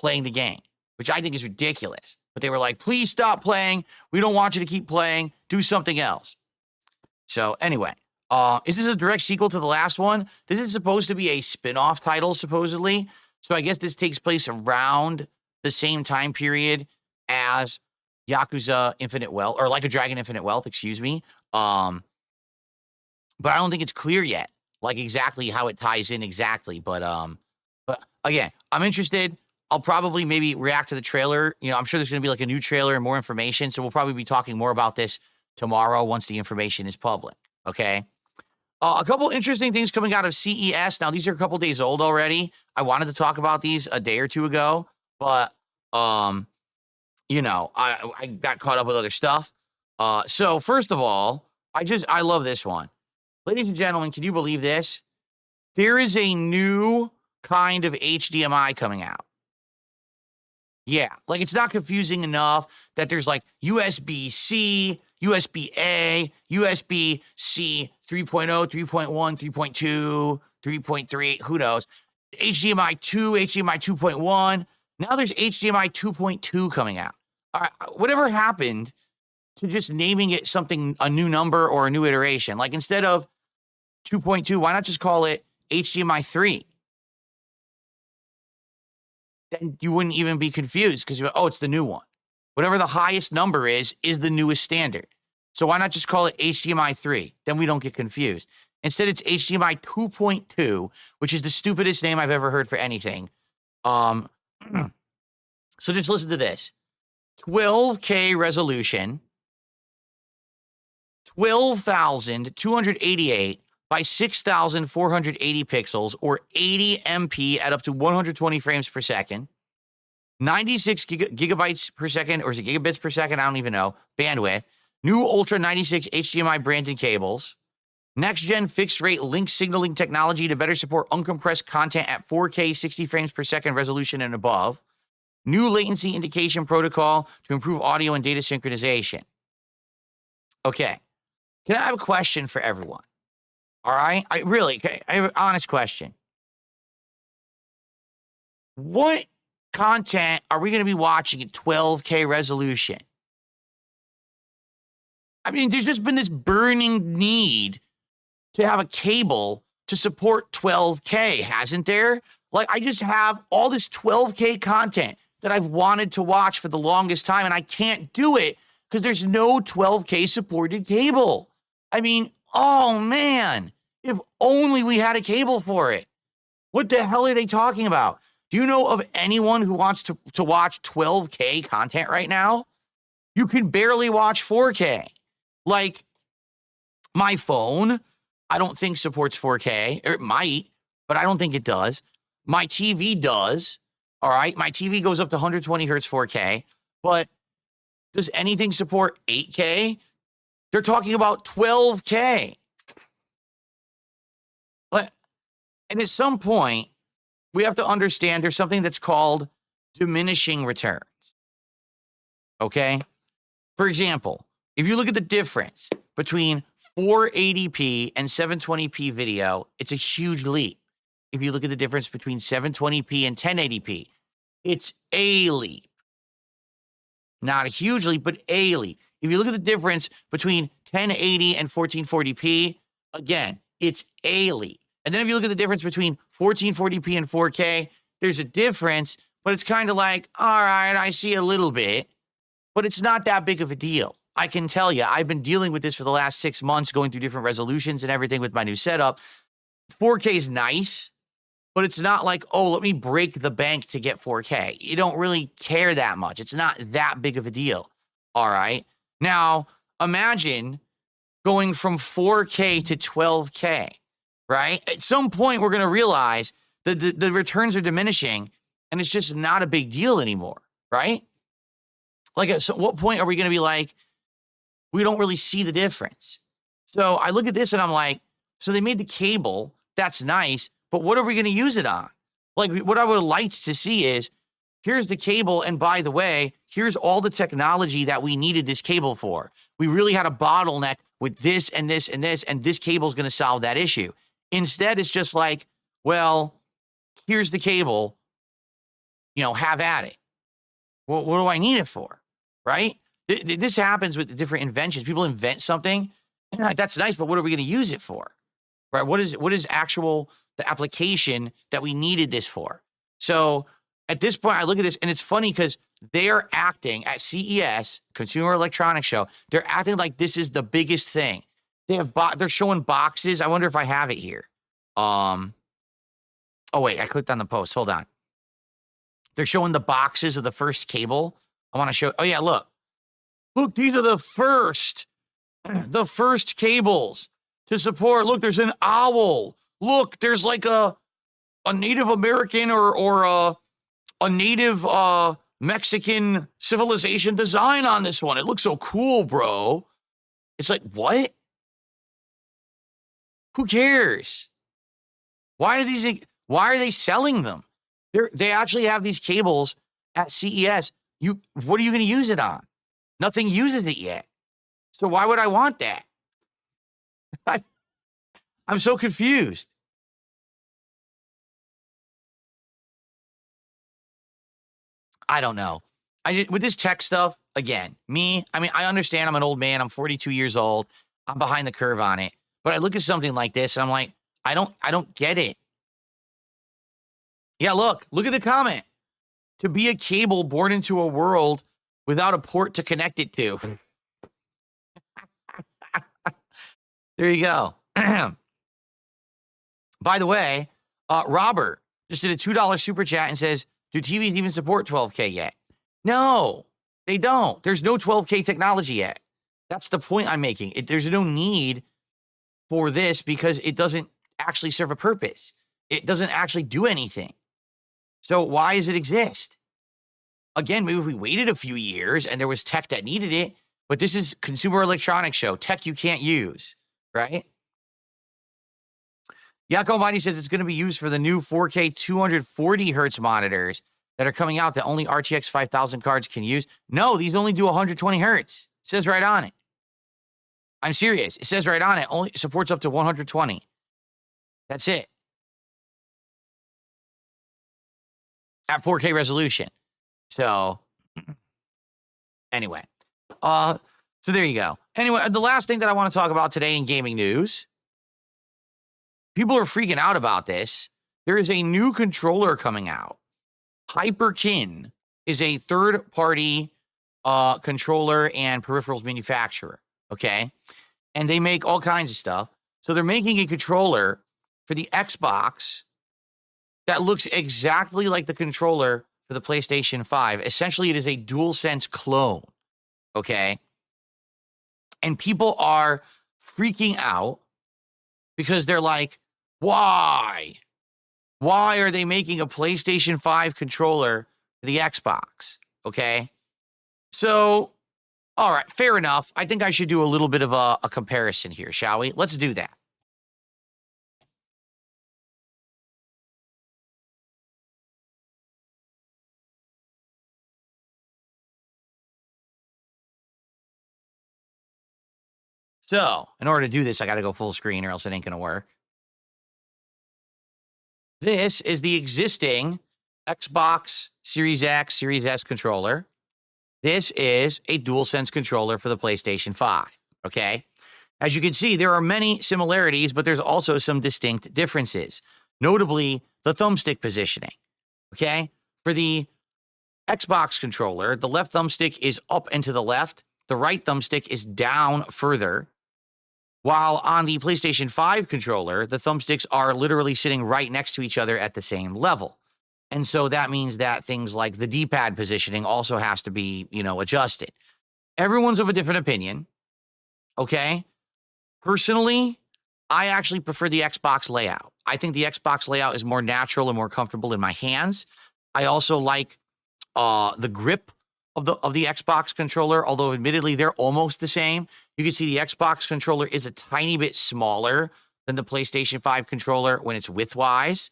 playing the game, which I think is ridiculous. But they were like, please stop playing. We don't want you to keep playing. Do something else. So anyway, is this a direct sequel to the last one? This is supposed to be a spin-off title, supposedly. So I guess this takes place around the same time period as Yakuza Infinite Wealth, or Like a Dragon Infinite Wealth, excuse me. But I don't think it's clear yet, exactly how it ties in exactly. But again, I'm interested. I'll probably maybe react to the trailer. I'm sure there's going to be a new trailer and more information. So we'll probably be talking more about this tomorrow once the information is public. Okay. A couple interesting things coming out of CES. Now, these are a couple days old already. I wanted to talk about these a day or two ago, but, I got caught up with other stuff. So first of all, I love this one. Ladies and gentlemen, can you believe this? There is a new kind of HDMI coming out. Yeah, it's not confusing enough that there's USB-C, USB-A, USB-C 3.0, 3.1, 3.2, 3.3, who knows? HDMI 2, HDMI 2.1. Now there's HDMI 2.2 coming out. Whatever happened to just naming it something, a new number or a new iteration? Instead of 2.2, why not just call it HDMI 3? Then you wouldn't even be confused because it's the new one. Whatever the highest number is the newest standard. So why not just call it HDMI 3? Then we don't get confused. Instead, it's HDMI 2.2, which is the stupidest name I've ever heard for anything. So just listen to this. 12K resolution, 12,288 by 6,480 pixels, or 80 MP at up to 120 frames per second, 96 gigabytes per second, or is it gigabits per second? I don't even know. Bandwidth. New Ultra 96 HDMI branded cables. Next-gen fixed-rate link signaling technology to better support uncompressed content at 4K 60 frames per second resolution and above. New latency indication protocol to improve audio and data synchronization. Okay. Can I have a question for everyone? All right? I have an honest question. What content are we going to be watching at 12K resolution? I mean, there's just been this burning need to have a cable to support 12K, hasn't there? I just have all this 12K content that I've wanted to watch for the longest time, and I can't do it because there's no 12K supported cable. I mean, oh man, if only we had a cable for it. What the hell are they talking about? Do you know of anyone who wants to watch 12K content right now? You can barely watch 4K. Like, my phone, I don't think supports 4K. It might, but I don't think it does. My TV does. All right. My TV goes up to 120 hertz 4K, but does anything support 8K? They're talking about 12K. But, and at some point, we have to understand there's something that's called diminishing returns. Okay? For example, if you look at the difference between 480p and 720p video, it's a huge leap. If you look at the difference between 720p and 1080p, it's a leap. Not a huge leap, but a leap. If you look at the difference between 1080 and 1440p, again, it's a leap. And then if you look at the difference between 1440p and 4K, there's a difference, but it's kind of like, all right, I see a little bit, but it's not that big of a deal. I can tell you, I've been dealing with this for the last 6 months, going through different resolutions and everything with my new setup. 4K is nice, but it's not like, oh, let me break the bank to get 4K. You don't really care that much. It's not that big of a deal. All right. Now, imagine going from 4K to 12K, right? At some point, we're going to realize that the returns are diminishing and it's just not a big deal anymore, right? Like, at what point are we going to be like, we don't really see the difference? So I look at this and I'm like, so they made the cable. That's nice. But what are we going to use it on? Like, what I would have liked to see is, here's the cable. And by the way, here's all the technology that we needed this cable for. We really had a bottleneck with this and this and this, and this cable is going to solve that issue. Instead, it's just like, well, here's the cable, have at it. Well, what do I need it for? Right? This happens with the different inventions. People invent something, and like, that's nice, but what are we going to use it for? Right? What is the application that we needed this for? So at this point, I look at this, and it's funny because they're acting at CES, Consumer Electronics Show. They're acting like this is the biggest thing. They're showing boxes. I wonder if I have it here. Oh wait, I clicked on the post. Hold on. They're showing the boxes of the first cable. I want to show. Oh yeah, look, these are the first cables to support. Look, there's an owl. Look, there's like a Native American or a native Mexican civilization design on this one. It looks so cool, bro. It's like, what? Who cares? Why are they selling them? They actually have these cables at CES. What are you going to use it on? Nothing uses it yet. So why would I want that? I'm so confused. I don't know. With this tech stuff, again, I understand I'm an old man. I'm 42 years old. I'm behind the curve on it. But I look at something like this and I'm like, I don't get it. Yeah, look at the comment. To be a cable born into a world without a port to connect it to. There you go. By the way, Robert just did a $2 super chat and says, do TVs even support 12K yet? No, they don't. There's no 12K technology yet. That's the point I'm making. There's no need for this because it doesn't actually serve a purpose. It doesn't actually do anything. So why does it exist? Again, maybe if we waited a few years and there was tech that needed it, but this is Consumer Electronics Show, tech you can't use, right? Yako Mighty says it's going to be used for the new 4K 240 hertz monitors that are coming out that only RTX 5000 cards can use. No, these only do 120 hertz. It says right on it. I'm serious. It says right on it, only supports up to 120. That's it. At 4K resolution. So, anyway. So there you go. Anyway, the last thing that I want to talk about today in gaming news. People are freaking out about this. There is a new controller coming out. Hyperkin is a third-party controller and peripherals manufacturer, okay? And they make all kinds of stuff. So they're making a controller for the Xbox that looks exactly like the controller for the PlayStation 5. Essentially, it is a DualSense clone, okay? And people are freaking out because they're like, why? Why are they making a PlayStation 5 controller for the Xbox? Okay. So, all right, fair enough. I think I should do a little bit of a comparison here, shall we? Let's do that. So, in order to do this, I got to go full screen or else it ain't going to work. This is the existing Xbox Series X, Series S controller. This is a DualSense controller for the PlayStation 5, okay? As you can see, there are many similarities, but there's also some distinct differences, notably the thumbstick positioning, okay? For the Xbox controller, the left thumbstick is up and to the left, the right thumbstick is down further, while on the PlayStation 5 controller, the thumbsticks are literally sitting right next to each other at the same level. And so that means that things like the D-pad positioning also has to be, adjusted. Everyone's of a different opinion, okay? Personally, I actually prefer the Xbox layout. I think the Xbox layout is more natural and more comfortable in my hands. I also like the grip of the Xbox controller, although admittedly they're almost the same. You can see the Xbox controller is a tiny bit smaller than the PlayStation 5 controller when it's widthwise.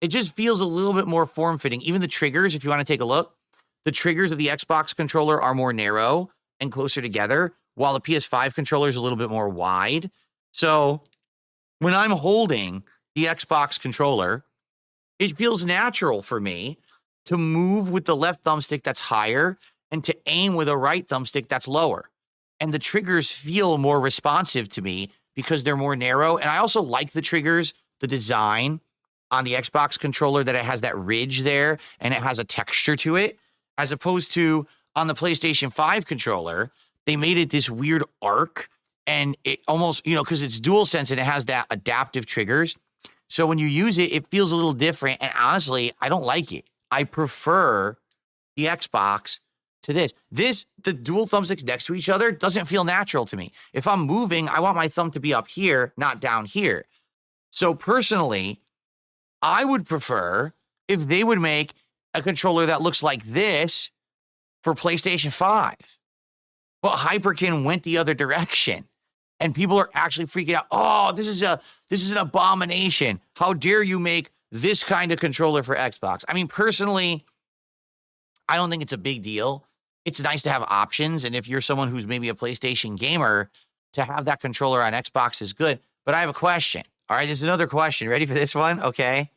It just feels a little bit more form-fitting. Even the triggers, if you want to take a look, the triggers of the Xbox controller are more narrow and closer together, while the PS5 controller is a little bit more wide. So when I'm holding the Xbox controller, it feels natural for me to move with the left thumbstick that's higher and to aim with a right thumbstick that's lower. And the triggers feel more responsive to me because they're more narrow. And I also like the triggers, the design on the Xbox controller, that it has that ridge there and it has a texture to it, as opposed to on the PlayStation 5 controller, they made it this weird arc, and it almost, because it's DualSense and it has that adaptive triggers. So when you use it, it feels a little different. And honestly, I don't like it. I prefer the Xbox to this. The dual thumbsticks next to each other doesn't feel natural to me. If I'm moving, I want my thumb to be up here, not down here. So personally, I would prefer if they would make a controller that looks like this for PlayStation 5. But Hyperkin went the other direction. And people are actually freaking out. Oh, this is an abomination. How dare you make this kind of controller for Xbox? I mean, personally, I don't think it's a big deal. It's nice to have options. And if you're someone who's maybe a PlayStation gamer, to have that controller on Xbox is good. But I have a question. All right, there's another question. Ready for this one? Okay.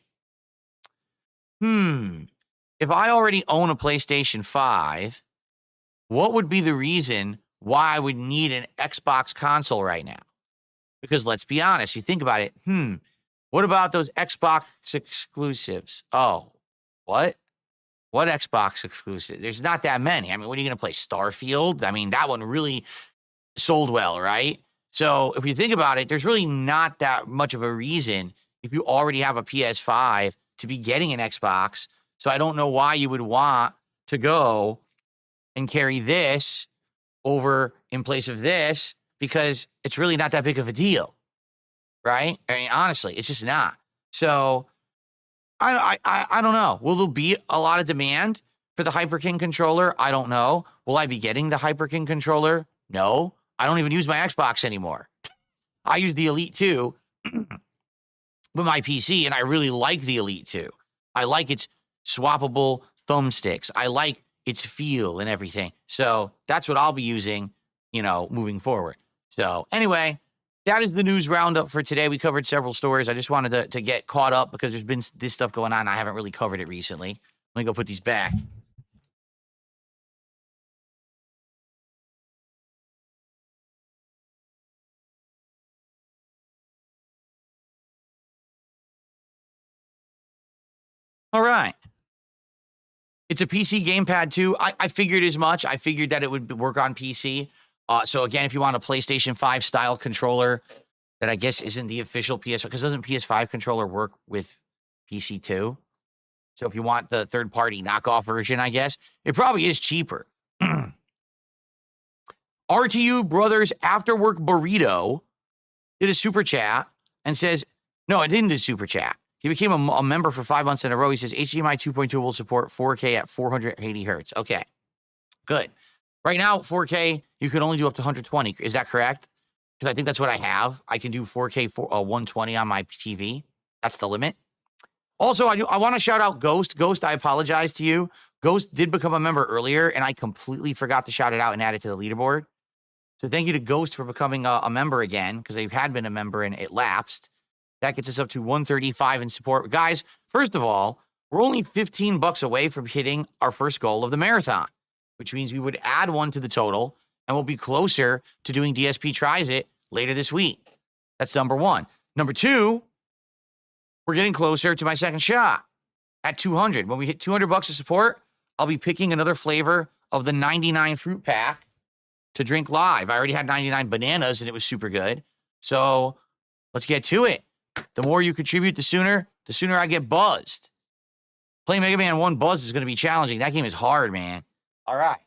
If I already own a PlayStation 5, what would be the reason why I would need an Xbox console right now? Because let's be honest, you think about it, what about those Xbox exclusives? Oh, what? What Xbox exclusive? There's not that many. I mean, what are you going to play? Starfield? I mean, that one really sold well, right? So if you think about it, there's really not that much of a reason if you already have a PS5 to be getting an Xbox. So I don't know why you would want to go and carry this over in place of this, because it's really not that big of a deal, right? I mean, honestly, it's just not. So I don't know. Will there be a lot of demand for the Hyperkin controller? I don't know. Will I be getting the Hyperkin controller? No. I don't even use my Xbox anymore. I use the Elite 2 with my PC, and I really like the Elite 2. I like its swappable thumbsticks. I like its feel and everything. So that's what I'll be using, moving forward. So anyway, that is the news roundup for today. We covered several stories. I just wanted to get caught up because there's been this stuff going on. I haven't really covered it recently. Let me go put these back. All right. It's a PC gamepad too. I figured as much. I figured that it would work on PC. So again, if you want a PlayStation 5 style controller that I guess isn't the official PS5, because doesn't PS5 controller work with PC too? So if you want the third-party knockoff version, I guess, it probably is cheaper. RTU Brothers Afterwork Burrito did a super chat and says, no, it didn't do super chat. He became a member for 5 months in a row. He says HDMI 2.2 will support 4K at 480 hertz. Okay, good. Right now, 4K, you can only do up to 120. Is that correct? Because I think that's what I have. I can do 4K 120 on my TV. That's the limit. Also, I want to shout out Ghost. Ghost, I apologize to you. Ghost did become a member earlier, and I completely forgot to shout it out and add it to the leaderboard. So thank you to Ghost for becoming a member again, because they had been a member and it lapsed. That gets us up to 135 in support. Guys, first of all, we're only $15 away from hitting our first goal of the marathon, which means we would add one to the total, and we'll be closer to doing DSP Tries It later this week. That's number one. Number two, we're getting closer to my second shot at 200. When we hit $200 of support, I'll be picking another flavor of the 99 fruit pack to drink live. I already had 99 bananas, and it was super good. So let's get to it. The more you contribute, the sooner I get buzzed. Playing Mega Man 1 Buzz is going to be challenging. That game is hard, man. All right.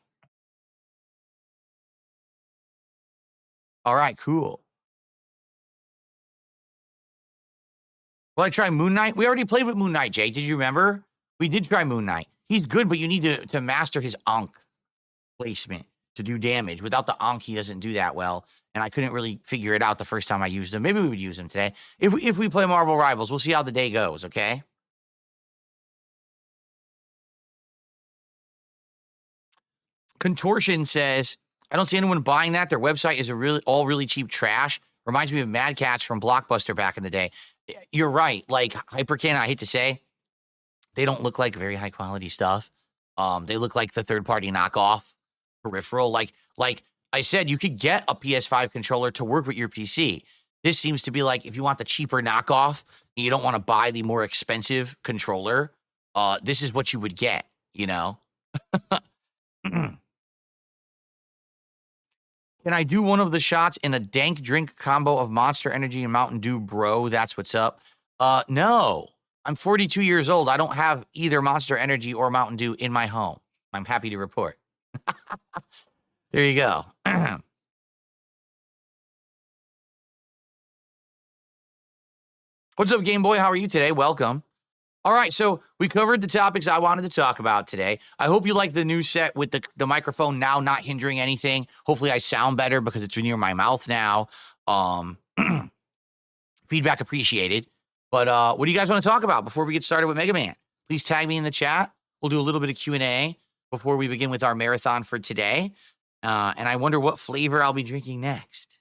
All right, cool. Well, I try Moon Knight. We already played with Moon Knight, Jay. Did you remember? We did try Moon Knight. He's good, but you need to master his Ankh placement to do damage. Without the Ankh, he doesn't do that well. And I couldn't really figure it out the first time I used him. Maybe we would use him today. If we play Marvel Rivals, we'll see how the day goes, okay? Contortion says, I don't see anyone buying that. Their website is all really cheap trash. Reminds me of Mad Cats from Blockbuster back in the day. You're right. Like Hypercan, I hate to say, they don't look like very high quality stuff. They look like the third-party knockoff peripheral. Like I said, you could get a PS5 controller to work with your PC. This seems to be like, if you want the cheaper knockoff, and you don't want to buy the more expensive controller, this is what you would get, you know? Can I do one of the shots in a dank drink combo of Monster Energy and Mountain Dew, bro? That's what's up. No. I'm 42 years old. I don't have either Monster Energy or Mountain Dew in my home. I'm happy to report. There you go. What's up, Game Boy? How are you today? Welcome. All right, so we covered the topics I wanted to talk about today. I hope you like the new set with the microphone now not hindering anything. Hopefully I sound better because it's near my mouth now. Feedback appreciated. But what do you guys want to talk about before we get started with Mega Man? Please tag me in the chat. We'll do a little bit of Q&A before we begin with our marathon for today. And I wonder what flavor I'll be drinking next.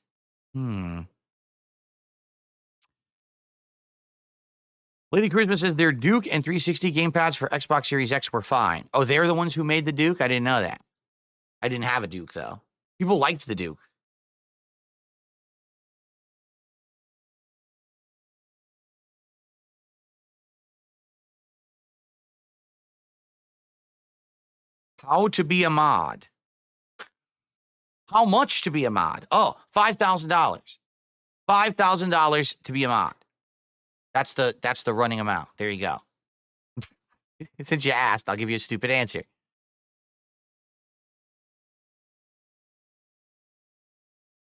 Lady Charisma says their Duke and 360 gamepads for Xbox Series X were fine. Oh, they're the ones who made the Duke? I didn't know that. I didn't have a Duke, though. People liked the Duke. How to be a mod. How much to be a mod? Oh, $5,000. $5,000 to be a mod. That's the running amount. There you go. Since you asked, I'll give you a stupid answer.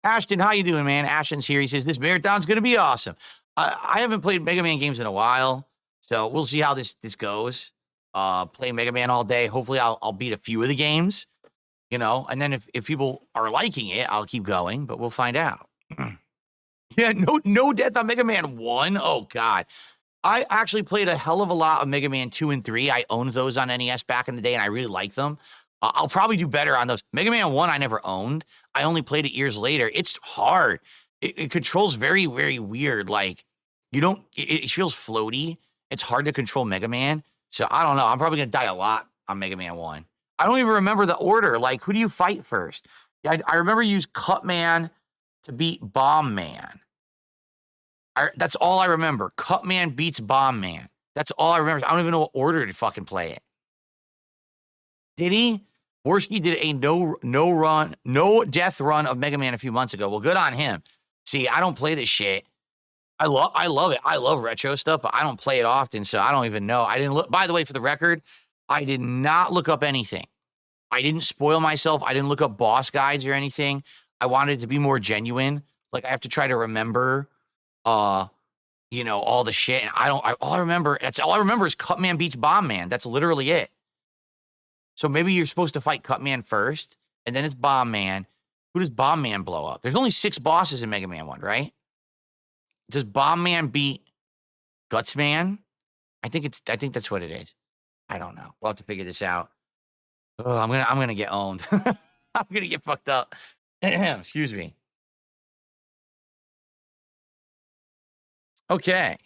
Ashton, how you doing, man? Ashton's here. He says, this marathon's going to be awesome. I haven't played Mega Man games in a while, so we'll see how this goes. Play Mega Man all day. Hopefully, I'll beat a few of the games, you know, and then if people are liking it, I'll keep going, but we'll find out. Yeah, no death on Mega Man 1. Oh, God. I actually played a hell of a lot of Mega Man 2 and 3. I owned those on NES back in the day, and I really liked them. I'll probably do better on those. Mega Man 1, I never owned. I only played it years later. It's hard. It controls very, very weird. Like, it feels floaty. It's hard to control Mega Man. So, I don't know. I'm probably going to die a lot on Mega Man 1. I don't even remember the order. Like, who do you fight first? I remember you use Cut Man to beat Bomb Man. That's all I remember. Cut Man beats Bomb Man. That's all I remember. I don't even know what order to fucking play it. Did he? Worski did a no death run of Mega Man a few months ago. Well, good on him. See, I don't play this shit. I love it. I love retro stuff, but I don't play it often, so I don't even know. I didn't look. By the way, for the record, I did not look up anything. I didn't spoil myself. I didn't look up boss guides or anything. I wanted it to be more genuine. Like I have to try to remember, all the shit. And all I remember is Cutman beats Bomb Man. That's literally it. So maybe you're supposed to fight Cutman first, and then it's Bomb Man. Who does Bomb Man blow up? There's only 6 bosses in Mega Man 1, right? Does Bomb Man beat Guts Man? I think that's what it is. I don't know. We'll have to figure this out. Oh, I'm gonna get owned. I'm gonna get fucked up. Excuse me. Okay.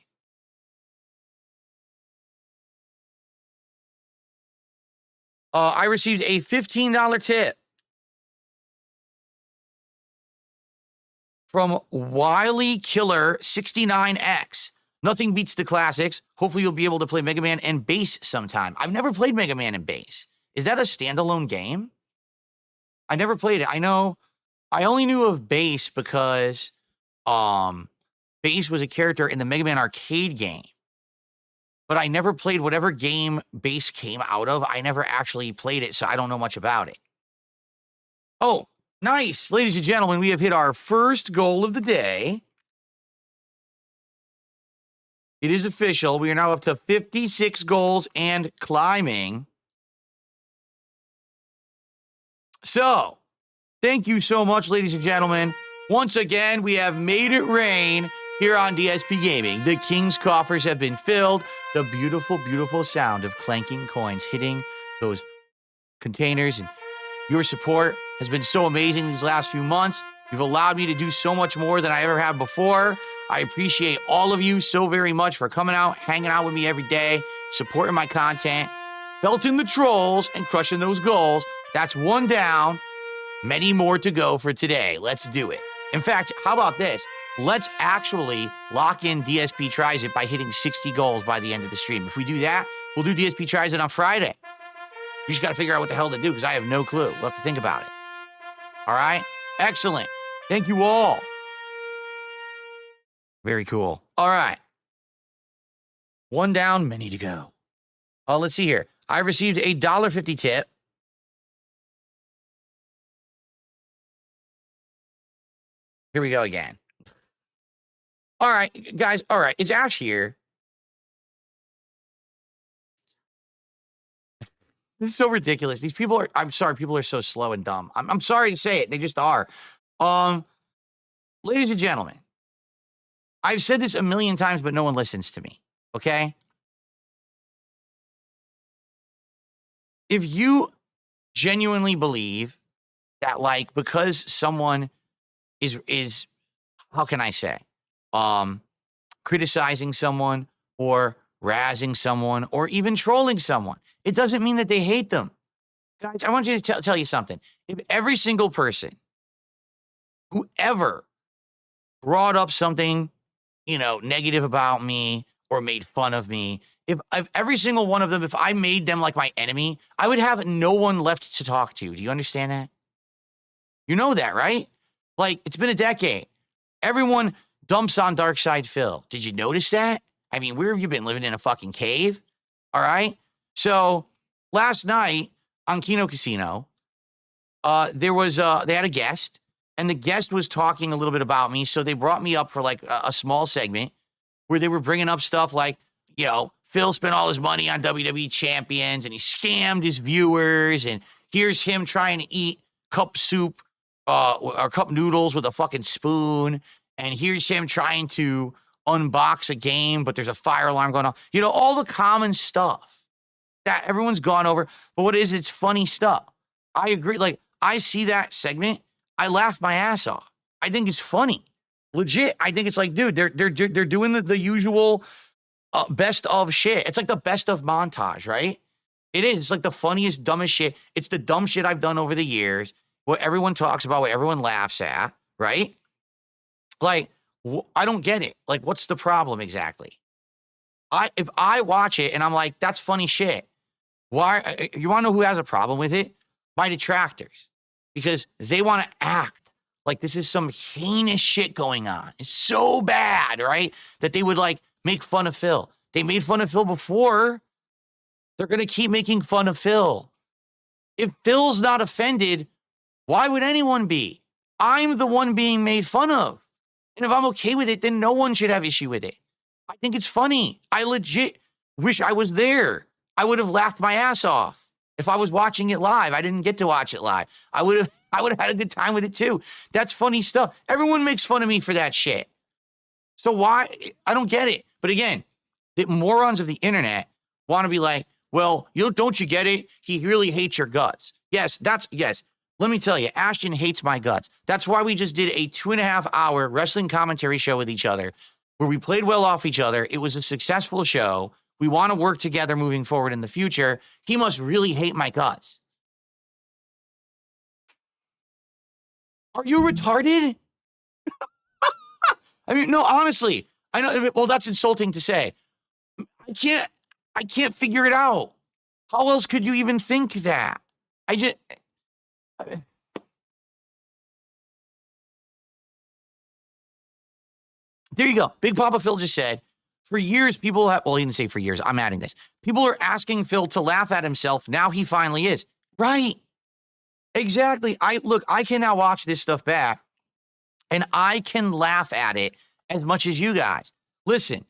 I received a $15 tip from Wily Killer 69X. Nothing beats the classics. Hopefully you'll be able to play Mega Man and Bass sometime. I've never played Mega Man and Bass. Is that a standalone game? I never played it. I only knew of Bass because Bass was a character in the Mega Man arcade game. But I never played whatever game Bass came out of. I never actually played it, so I don't know much about it. Oh, nice. Ladies and gentlemen, we have hit our first goal of the day. It is official. We are now up to 56 goals and climbing. So, thank you so much, ladies and gentlemen. Once again, we have made it rain here on DSP Gaming. The King's coffers have been filled. The beautiful, beautiful sound of clanking coins hitting those containers. And your support has been so amazing these last few months. You've allowed me to do so much more than I ever have before. I appreciate all of you so very much for coming out, hanging out with me every day, supporting my content, felting the trolls, and crushing those goals. That's one down, many more to go for today. Let's do it. In fact, how about this? Let's actually lock in DSP Tries It by hitting 60 goals by the end of the stream. If we do that, we'll do DSP Tries It on Friday. You just got to figure out what the hell to do because I have no clue. We'll have to think about it. All right? Excellent. Thank you all. Very cool. All right. One down, many to go. Let's see here. I received a $1.50 tip. Here we go again. All right, guys. All right. Is Ash here? This is so ridiculous. These people are, I'm sorry, people are so slow and dumb. I'm sorry to say it. They just are. Ladies and gentlemen, I've said this a million times, but no one listens to me. Okay? If you genuinely believe that, like, because someone is how can I say, criticizing someone or razzing someone or even trolling someone, it doesn't mean that they hate them. Guys, I want you to tell you something. If every single person who ever brought up something, negative about me or made fun of me, if every single one of them, if I made them like my enemy, I would have no one left to talk to. Do you understand that? You know that, right? Like, it's been a decade. Everyone dumps on Dark Side Phil. Did you notice that? I mean, where have you been? Living in a fucking cave? All right? So, last night on Kino Casino, they had a guest, and the guest was talking a little bit about me, so they brought me up for, like, a small segment where they were bringing up stuff like, Phil spent all his money on WWE champions, and he scammed his viewers, and here's him trying to eat cup soup, or cup noodles with a fucking spoon, and here's him trying to unbox a game, but there's a fire alarm going on. All the common stuff that everyone's gone over. But what is, it's funny stuff. I agree. Like, I see that segment, I laugh my ass off. I think it's funny. Legit. I think it's like, dude, they're doing the usual best of shit. It's like the best of montage, right? It is. It's like the funniest, dumbest shit. It's the dumb shit I've done over the years. What everyone talks about, what everyone laughs at, right? Like, I don't get it. Like, what's the problem exactly? If I watch it and I'm like, that's funny shit. Why? You want to know who has a problem with it? My detractors. Because they want to act like this is some heinous shit going on. It's so bad, right? That they would like make fun of Phil. They made fun of Phil before. They're going to keep making fun of Phil. If Phil's not offended, why would anyone be? I'm the one being made fun of. And if I'm okay with it, then no one should have issue with it. I think it's funny. I legit wish I was there. I would have laughed my ass off if I was watching it live. I didn't get to watch it live. I would have had a good time with it too. That's funny stuff. Everyone makes fun of me for that shit. So why? I don't get it. But again, the morons of the internet want to be like, well, don't you get it? He really hates your guts. Yes. Let me tell you, Ashton hates my guts. That's why we just did a 2.5-hour wrestling commentary show with each other where we played well off each other. It was a successful show. We want to work together moving forward in the future. He must really hate my guts. Are you retarded? I mean, no, honestly, I know. Well, that's insulting to say. I can't figure it out. How else could you even think that? There you go. Big Papa Phil just said, for years, people have, well, he didn't say for years. I'm adding this. People are asking Phil to laugh at himself. Now he finally is. Right. Exactly. I can now watch this stuff back and I can laugh at it as much as you guys. Listen,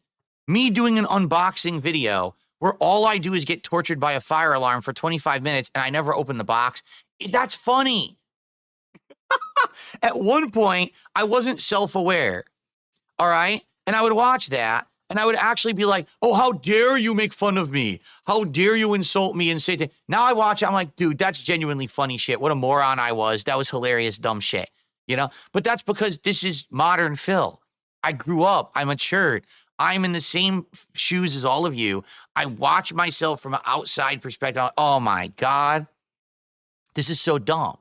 me doing an unboxing video where all I do is get tortured by a fire alarm for 25 minutes and I never open the box. That's funny. At one point, I wasn't self-aware. All right. And I would watch that and I would actually be like, oh, how dare you make fun of me? How dare you insult me and say that? Now I watch it. I'm like, dude, that's genuinely funny shit. What a moron I was. That was hilarious, dumb shit, but that's because this is modern Phil. I grew up. I matured. I'm in the same shoes as all of you. I watch myself from an outside perspective. Oh my God, this is so dumb,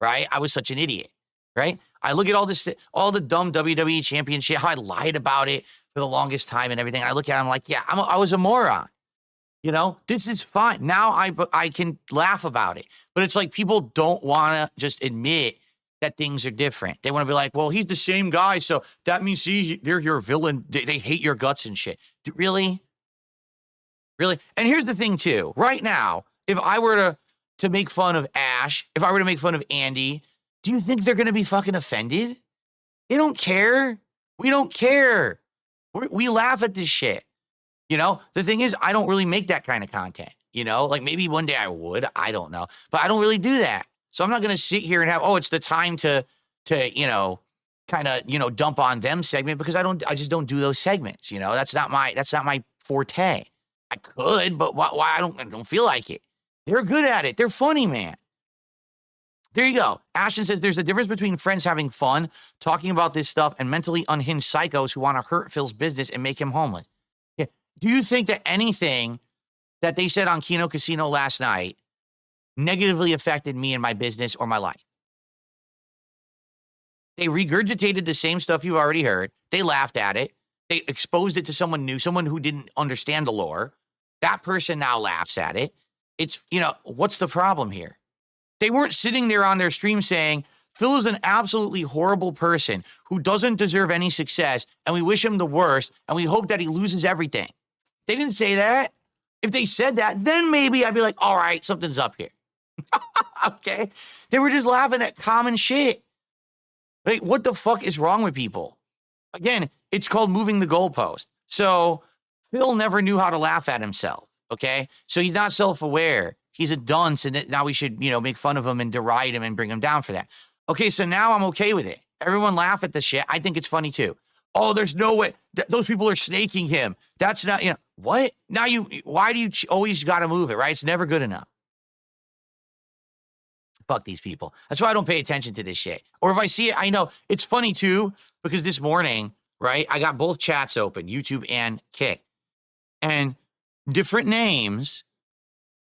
right? I was such an idiot, right? I look at all the dumb WWE champion shit, how I lied about it for the longest time and everything. I look at it, I'm like, yeah, I was a moron. This is fine. Now I can laugh about it. But it's like people don't want to just admit that things are different. They want to be like, well, he's the same guy, so that means, see, they're your villain. They hate your guts and shit. Really? Really? And here's the thing, too. Right now, if I were to make fun of Ash, if I were to make fun of Andy, do you think they're going to be fucking offended? They don't care. We don't care. We laugh at this shit. The thing is, I don't really make that kind of content. Like maybe one day I would. I don't know. But I don't really do that. So I'm not going to sit here and have, it's the time to kind of, dump on them segment because I just don't do those segments. That's not my forte. I could, but why I don't feel like it. They're good at it. They're funny, man. There you go. Ashton says there's a difference between friends having fun, talking about this stuff, and mentally unhinged psychos who want to hurt Phil's business and make him homeless. Yeah. Do you think that anything that they said on Kino Casino last night negatively affected me and my business or my life? They regurgitated the same stuff you've already heard. They laughed at it. They exposed it to someone new, someone who didn't understand the lore. That person now laughs at it. It's, what's the problem here? They weren't sitting there on their stream saying, Phil is an absolutely horrible person who doesn't deserve any success, and we wish him the worst, and we hope that he loses everything. They didn't say that. If they said that, then maybe I'd be like, all right, something's up here. Okay? They were just laughing at common shit. Like, what the fuck is wrong with people? Again, it's called moving the goalpost. So Phil never knew how to laugh at himself, okay? So he's not self-aware. He's a dunce, and now we should, make fun of him and deride him and bring him down for that. Okay, so now I'm okay with it. Everyone laugh at the shit. I think it's funny too. Oh, there's no way. Those people are snaking him. That's not, what? Now why do you always got to move it, right? It's never good enough. Fuck these people. That's why I don't pay attention to this shit. Or if I see it, I know. It's funny too, because this morning, right, I got both chats open, YouTube and Kick. And different names,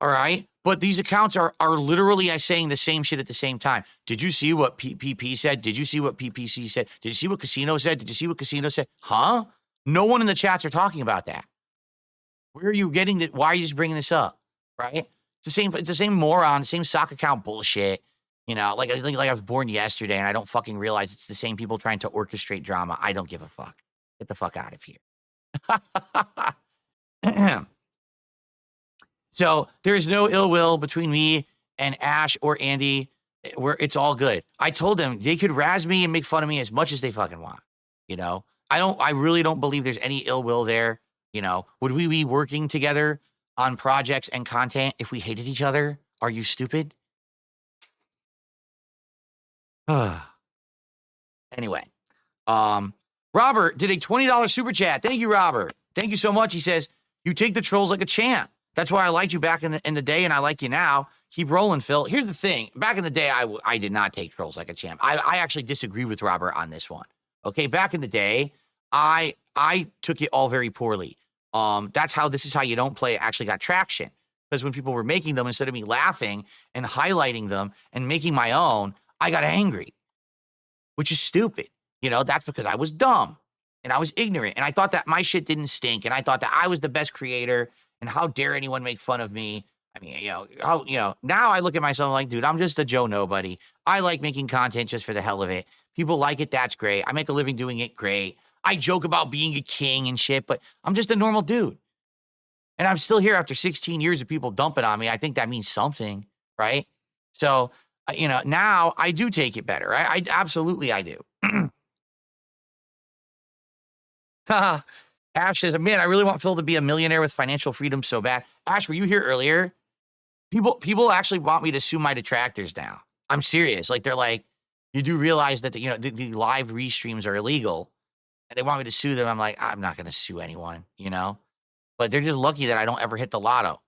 all right? But these accounts are literally saying the same shit at the same time. Did you see what PP said? Did you see what PPC said? Did you see what Casino said? Did you see what Casino said? Huh? No one in the chats are talking about that. Where are you getting that? Why are you just bringing this up? Right? It's the same moron, same sock account bullshit. You know, like I think like I was born yesterday and I don't fucking realize it's the same people trying to orchestrate drama. I don't give a fuck. Get the fuck out of here. So there is no ill will between me and Ash or Andy. Where it's all good. I told them they could razz me and make fun of me as much as they fucking want. You know, I really don't believe there's any ill will there. You know, would we be working together on projects and content if we hated each other? Are you stupid? Anyway, Robert did a $20 super chat. Thank you, Robert. Thank you so much. He says, you take the trolls like a champ. That's why I liked you back in the day, and I like you now. Keep rolling, Phil. Here's the thing. Back in the day, I did not take trolls like a champ. I actually disagree with Robert on this one. Okay, back in the day, I took it all very poorly. This is how you don't play actually got traction. Because when people were making them, instead of me laughing and highlighting them and making my own, I got angry, which is stupid. You know, that's because I was dumb and I was ignorant and I thought that my shit didn't stink and I thought that I was the best creator and how dare anyone make fun of me. I mean, now I look at myself like, dude, I'm just a Joe Nobody. I like making content just for the hell of it. People like it. That's great. I make a living doing it. Great. I joke about being a king and shit, but I'm just a normal dude. And I'm still here after 16 years of people dumping on me. I think that means something, right? So, now I do take it better. I absolutely I do. Ash says, man, I really want Phil to be a millionaire with financial freedom so bad. Ash, were you here earlier? People actually want me to sue my detractors now. I'm serious. Like, they're like, you do realize that, the live restreams are illegal and they want me to sue them. I'm like, I'm not going to sue anyone, but they're just lucky that I don't ever hit the lotto.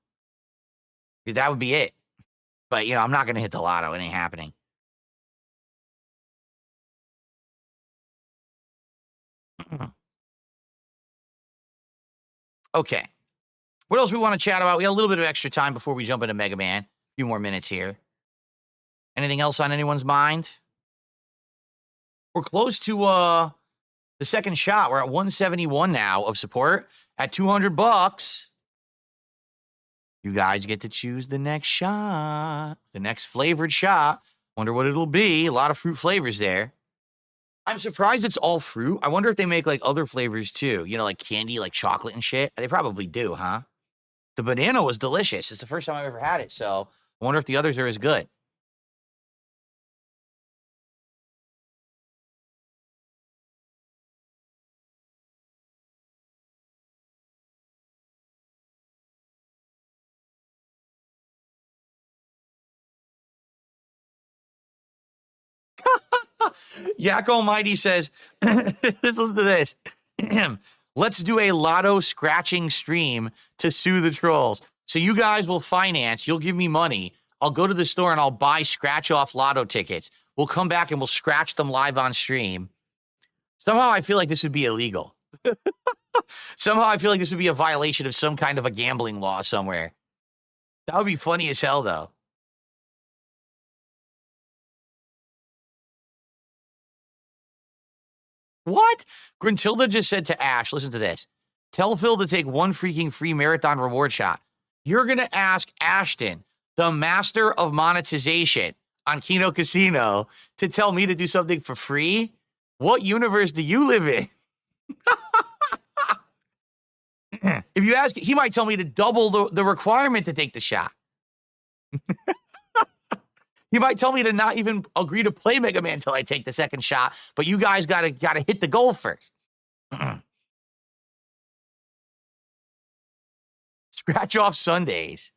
Because that would be it. But, I'm not going to hit the lotto. It ain't happening. Okay. What else we want to chat about? We got a little bit of extra time before we jump into Mega Man. A few more minutes here. Anything else on anyone's mind? We're close to the second shot. We're at 171 now of support at $200. You guys get to choose the next shot, the next flavored shot. Wonder what it'll be. A lot of fruit flavors there. I'm surprised it's all fruit. I wonder if they make like other flavors too. Like candy, like chocolate and shit. They probably do, huh? The banana was delicious. It's the first time I've ever had it. So I wonder if the others are as good. Yak Almighty says, listen to this. Let's do a lotto scratching stream to sue the trolls. So you guys will finance, you'll give me money. I'll go to the store and I'll buy scratch off lotto tickets. We'll come back and we'll scratch them live on stream. Somehow I feel like this would be illegal. Somehow I feel like this would be a violation of some kind of a gambling law somewhere. That would be funny as hell, though. What? Grintilda just said to Ash, listen to this. Tell Phil to take one freaking free marathon reward shot. You're going to ask Ashton, the master of monetization on Kino Casino, to tell me to do something for free? What universe do you live in? If you ask, he might tell me to double the requirement to take the shot. He might tell me to not even agree to play Mega Man until I take the second shot, but you guys gotta hit the goal first. Scratch off Sundays.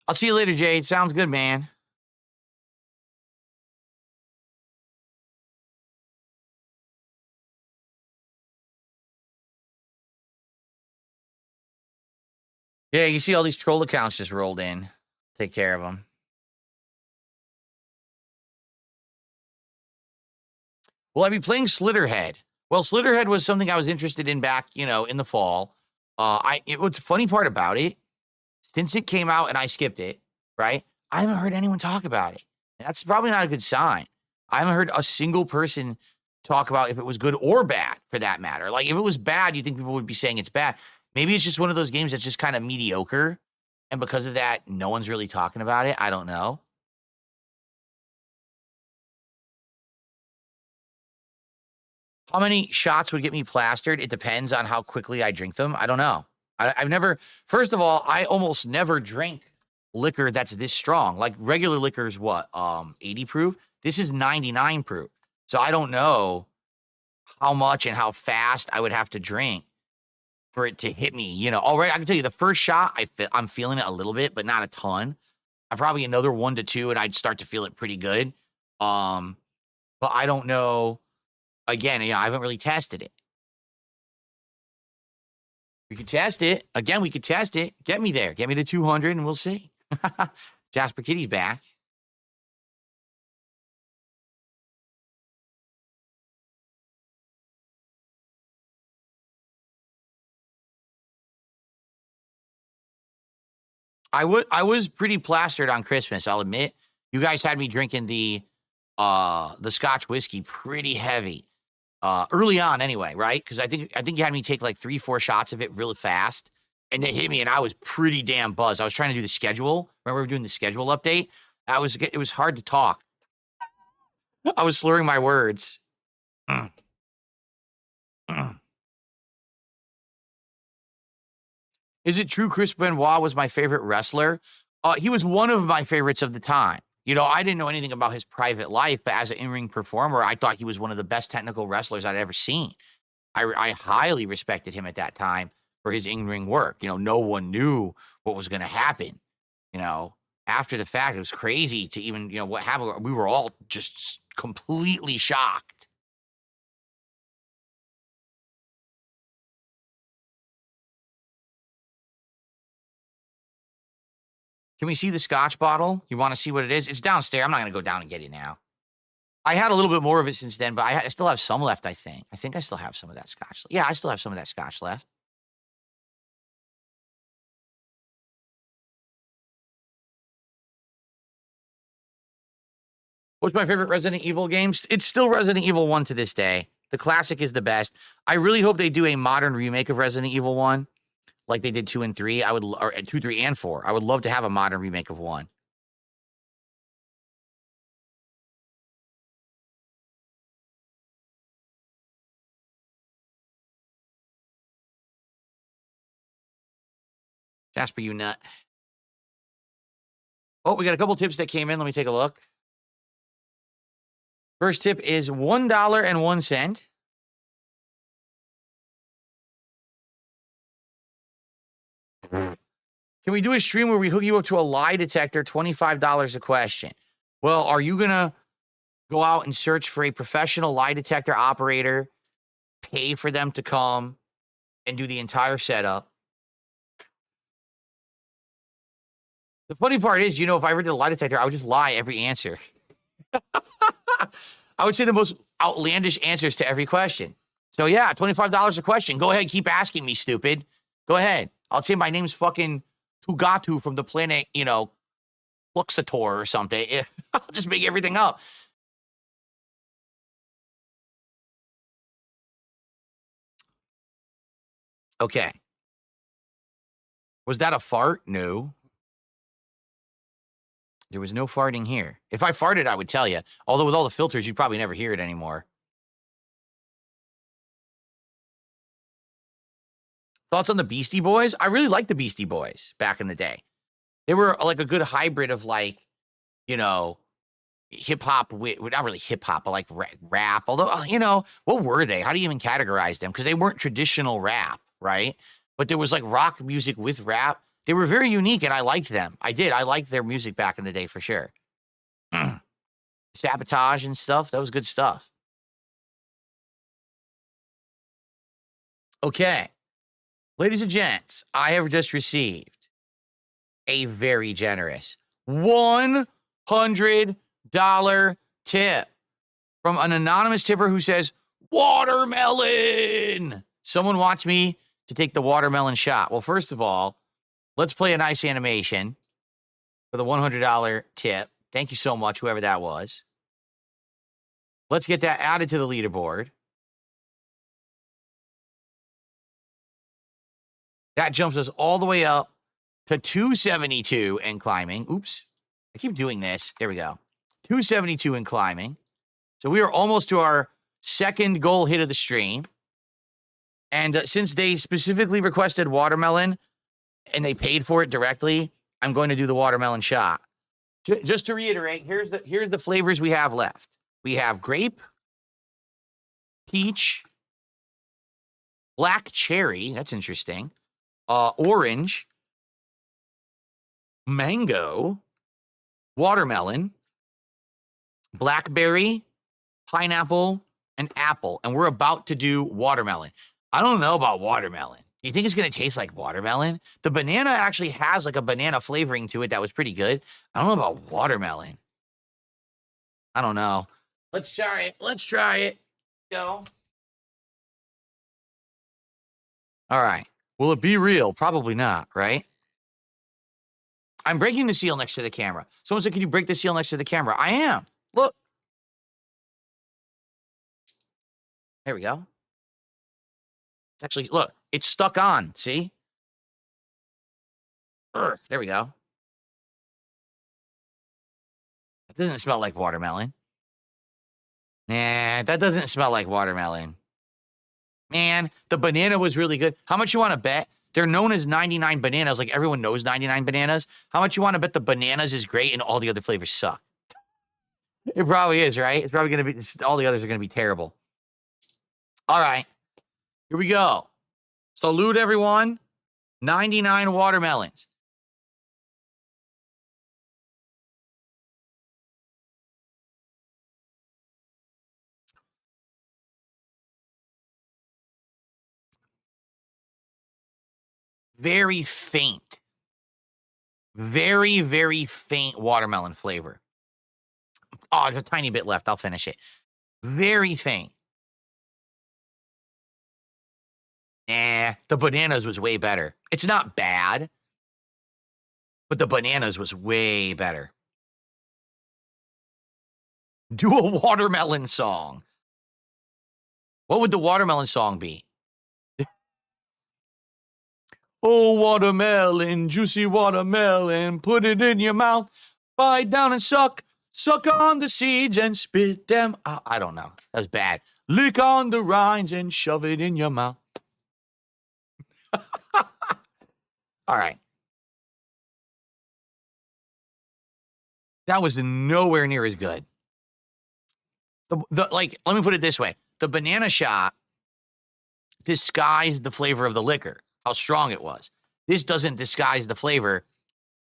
I'll see you later, Jade. Sounds good, man. Yeah, you see all these troll accounts just rolled in. Take care of them. Will I be playing Slitterhead? Well, Slitterhead was something I was interested in back, in the fall. What's the funny part about it, since it came out and I skipped it, right? I haven't heard anyone talk about it. That's probably not a good sign. I haven't heard a single person talk about if it was good or bad, for that matter. Like, if it was bad, you think people would be saying it's bad. Maybe it's just one of those games that's just kind of mediocre, and because of that, no one's really talking about it. I don't know. How many shots would get me plastered? It depends on how quickly I drink them. I don't know. I've never, first of all, I almost never drink liquor that's this strong. Like, regular liquor is what? 80 proof? This is 99 proof. So I don't know how much and how fast I would have to drink for it to hit me. You know, already I can tell you the first shot, I'm feeling it a little bit, but not a ton. I probably another 1 to 2 and I'd start to feel it pretty good. But I don't know. Again, I haven't really tested it. We could test it. Again, we could test it. Get me there. Get me to 200 and we'll see. Jasper Kitty's back. I was pretty plastered on Christmas, I'll admit. You guys had me drinking the Scotch whiskey pretty heavy. Early on anyway, right? Because I think you had me take like 3-4 shots of it really fast, and it hit me, and I was pretty damn buzzed. I was trying to do the schedule. Remember we were doing the schedule update? It was hard to talk. I was slurring my words. Is it true Chris Benoit was my favorite wrestler? He was one of my favorites of the time. You know, I didn't know anything about his private life, but as an in-ring performer, I thought he was one of the best technical wrestlers I'd ever seen. I highly respected him at that time for his in-ring work. You know, no one knew what was going to happen. You know, after the fact, it was crazy to even, what happened. We were all just completely shocked. Can we see the Scotch bottle? You want to see what it is? It's downstairs. I'm not going to go down and get it now. I had a little bit more of it since then, but I still have some left, I think. I think I still have some of that Scotch. Yeah, I still have some of that Scotch left. What's my favorite Resident Evil games? It's still Resident Evil 1 to this day. The classic is the best. I really hope they do a modern remake of Resident Evil 1. Like they did 2 and 3. Or 2, 3, and 4. I would love to have a modern remake of 1. Jasper, you nut. Oh, we got a couple tips that came in. Let me take a look. First tip is $1.01. Can we do a stream where we hook you up to a lie detector, $25 a question? Well, are you going to go out and search for a professional lie detector operator, pay for them to come and do the entire setup? The funny part is, if I ever did a lie detector, I would just lie every answer. I would say the most outlandish answers to every question. So yeah, $25 a question. Go ahead, keep asking me, stupid. Go ahead. I'll say my name's fucking Tugatu from the planet, Luxator or something. I'll just make everything up. Okay. Was that a fart? No. There was no farting here. If I farted, I would tell you. Although with all the filters, you'd probably never hear it anymore. Thoughts on the Beastie Boys? I really liked the Beastie Boys back in the day. They were like a good hybrid of hip hop, not really hip hop, but like rap. Although, what were they? How do you even categorize them? Because they weren't traditional rap, right? But there was like rock music with rap. They were very unique, and I liked them. I did. I liked their music back in the day for sure. Sabotage and stuff. That was good stuff. Okay. Ladies and gents, I have just received a very generous $100 tip from an anonymous tipper who says, watermelon. Someone wants me to take the watermelon shot? Well, first of all, let's play a nice animation for the $100 tip. Thank you so much, whoever that was. Let's get that added to the leaderboard. That jumps us all the way up to 272 and climbing. Oops. I keep doing this. There we go. 272 and climbing. So we are almost to our second goal hit of the stream. And since they specifically requested watermelon and they paid for it directly, I'm going to do the watermelon shot. Just to reiterate, here's the flavors we have left. We have grape, peach, black cherry. That's interesting. Orange, mango, watermelon, blackberry, pineapple, and apple. And we're about to do watermelon. I don't know about watermelon. Do you think it's going to taste like watermelon? The banana actually has like a banana flavoring to it that was pretty good. I don't know about watermelon. I don't know. Let's try it. Let's try it. Go. All right. Will it be real? Probably not, right? I'm breaking the seal next to the camera. Someone said, can you break the seal next to the camera? I am. Look. There we go. It's actually, look, it's stuck on. See? There we go. It doesn't smell like watermelon. Nah, that doesn't smell like watermelon. Man, the banana was really good. How much you want to bet? They're known as 99 bananas. Like everyone knows 99 bananas. How much you want to bet the bananas is great and all the other flavors suck? It probably is, right? It's probably going to be, all the others are going to be terrible. All right. Here we go. Salute, everyone. 99 watermelons. Very faint. Very, very faint watermelon flavor. Oh, there's a tiny bit left. I'll finish it. Very faint. Nah, the bananas was way better. It's not bad, but the bananas was way better. Do a watermelon song. What would the watermelon song be? Oh, watermelon, juicy watermelon, put it in your mouth, bite down and suck on the seeds and spit them out. I don't know. That was bad. Lick on the rinds and shove it in your mouth. All right. That was nowhere near as good. Like, let me put it this way. The banana shot disguised the flavor of the liquor, how strong it was. This doesn't disguise the flavor.